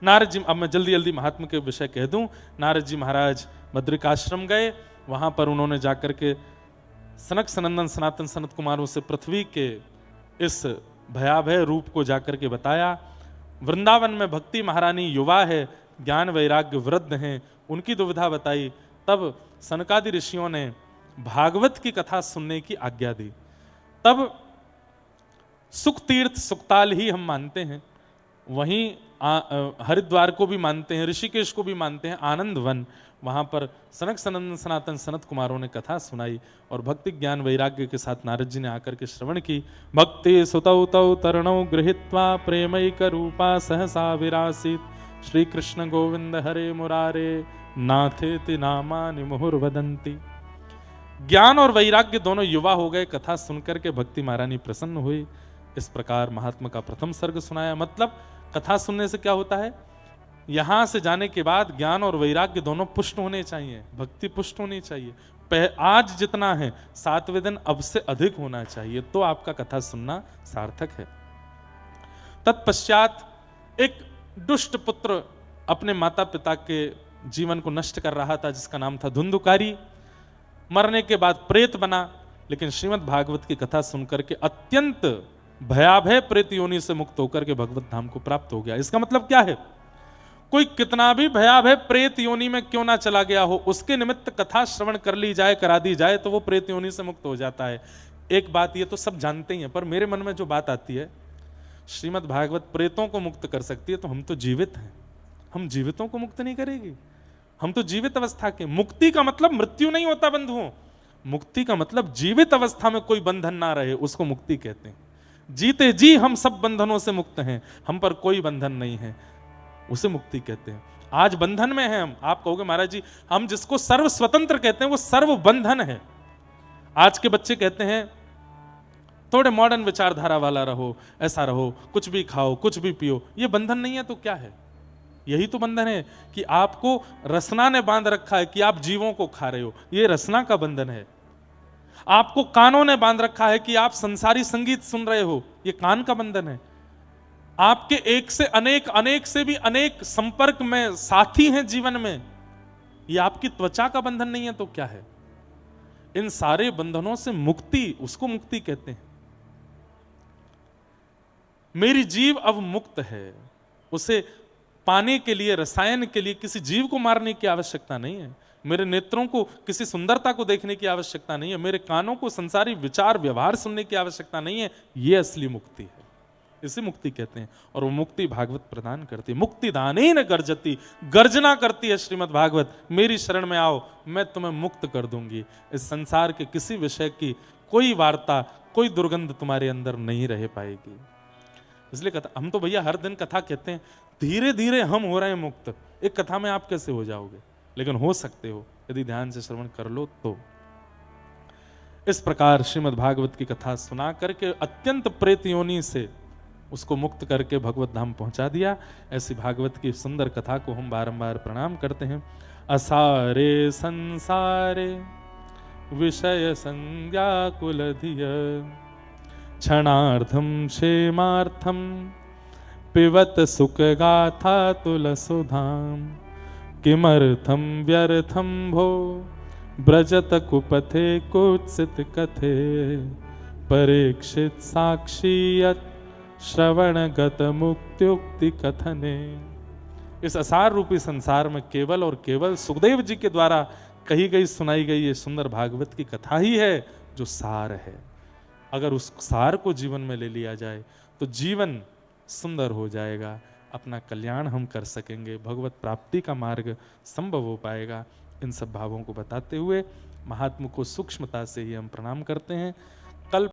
नारद जी, अब मैं जल्दी जल्दी महात्मा के विषय कह दूं। नारद जी महाराज बद्रिकाश्रम गए, वहां पर उन्होंने जाकर के सनक सनंदन सनातन सनत कुमारों से पृथ्वी के इस भयाभय रूप को जाकर के बताया। वृंदावन में भक्ति महारानी युवा है, ज्ञान वैराग्य वृद्ध हैं, उनकी दुविधा बताई। तब सनकादि ऋषियों ने भागवत की कथा सुनने की आज्ञा दी। तब सुख तीर्थ सुखताल ही हम मानते हैं, वहीं हरिद्वार को भी मानते हैं, ऋषिकेश को भी मानते हैं, आनंद वन, वहां पर सनक सनंदन सनातन सनत कुमारों ने कथा सुनाई और भक्ति ज्ञान वैराग्य के साथ नारद जी ने आकर के श्रवण की। भक्ति सुतौ तौ तरणौ गृहीत्वा प्रेमैक रूपा सहसा विरासीत श्री कृष्ण गोविंद हरे मुरारे नाथेति नामानि मुहुर्वदन्ति। ज्ञान और वैराग्य दोनों युवा हो गए, कथा सुनकर के भक्ति महारानी प्रसन्न हुई। इस प्रकार महात्मा का प्रथम सर्ग सुनाया। मतलब कथा सुनने से क्या होता है, यहां से जाने के बाद ज्ञान और वैराग्य दोनों पुष्ट होने चाहिए, भक्ति पुष्ट होनी चाहिए। आज जितना है 7वें दिन अब से अधिक होना चाहिए, तो आपका कथा सुनना सार्थक है। तत्पश्चात एक दुष्ट पुत्र अपने माता पिता के जीवन को नष्ट कर रहा था, जिसका नाम था धुंधुकारी। मरने के बाद प्रेत बना, लेकिन श्रीमद् भागवत की कथा सुनकर के अत्यंत भयाभय प्रेत योनि से मुक्त होकर के भगवत धाम को प्राप्त हो गया। इसका मतलब क्या है, कोई कितना भी भयाभय प्रेत योनि में क्यों ना चला गया हो, उसके निमित्त कथा श्रवण कर ली जाए, करा दी जाए, तो वो प्रेत योनि से मुक्त हो जाता है। एक बात ये तो सब जानते ही हैं, पर मेरे मन में जो बात आती है, श्रीमद् भागवत प्रेतों को मुक्त कर सकती है, तो हम तो जीवित हैं, हम जीवितों को मुक्त नहीं करेगी। हम तो जीवित अवस्था के, मुक्ति का मतलब मृत्यु नहीं होता बंधुओं, मुक्ति का मतलब जीवित अवस्था में कोई बंधन ना रहे, उसको मुक्ति कहते हैं। जीते जी हम सब बंधनों से मुक्त हैं, हम पर कोई बंधन नहीं है, उसे मुक्ति कहते हैं। आज बंधन में हैं हम। आप कहोगे महाराज जी हम जिसको सर्व स्वतंत्र कहते हैं वो सर्व बंधन है। आज के बच्चे कहते हैं थोड़े मॉडर्न विचारधारा वाला रहो, ऐसा रहो, कुछ भी खाओ, कुछ भी पियो। ये बंधन नहीं है तो क्या है? यही तो बंधन है कि आपको रसना ने बांध रखा है कि आप जीवों को खा रहे हो, ये रसना का बंधन है। आपको कानों ने बांध रखा है कि आप संसारी संगीत सुन रहे हो, ये कान का बंधन है। आपके एक से अनेक, अनेक से भी अनेक संपर्क में साथी हैं जीवन में, ये आपकी त्वचा का बंधन नहीं है तो क्या है? इन सारे बंधनों से मुक्ति, उसको मुक्ति कहते हैं। मेरी जीव अब मुक्त है, उसे पाने के लिए, रसायन के लिए किसी जीव को मारने की आवश्यकता नहीं है। मेरे नेत्रों को किसी सुंदरता को देखने की आवश्यकता नहीं है, मेरे कानों को संसारी विचार व्यवहार सुनने की आवश्यकता नहीं है। ये असली मुक्ति है, इसे मुक्ति कहते हैं। और वो मुक्ति भागवत प्रदान करती है। मुक्ति दाने न गर्जती, गर्जना करती है श्रीमद् भागवत, मेरी शरण में आओ, मैं तुम्हें मुक्त कर दूंगी। इस संसार के किसी विषय की कोई वार्ता, कोई दुर्गंध तुम्हारे अंदर नहीं रह पाएगी। इसलिए कथा, हम तो भैया हर दिन कथा कहते हैं, धीरे धीरे हम हो रहे हैं मुक्त। एक कथा में आप कैसे हो जाओगे? लेकिन हो सकते हो यदि ध्यान से श्रवण कर लो तो। इस प्रकार श्रीमद् भागवत की कथा सुना करके अत्यंत प्रेत योनि से उसको मुक्त करके भगवत धाम पहुंचा दिया। ऐसी भागवत की सुंदर कथा को हम बारंबार प्रणाम करते हैं। असारे संसारे विषय संज्ञा कुलधिय क्षणार्धम क्षेमार्थम पिबत सुख गाथा तुलसुधाम किमर्थम व्यर्थम भो ब्रजत कुपथे कुत्सित कथे परीक्षित साक्षीयत श्रवणगत मुक्त्युक्ति कथने। इस असार रूपी संसार में केवल और केवल सुखदेव जी के द्वारा कही गई, सुनाई गई ये सुंदर भागवत की कथा ही है जो सार है। अगर उस सार को जीवन में ले लिया जाए तो जीवन सुंदर हो जाएगा, अपना कल्याण हम कर सकेंगे, भगवत प्राप्ति का मार्ग संभव हो पाएगा। इन सब भावों को बताते हुए महात्मा को सूक्ष्मता से ही हम प्रणाम करते हैं।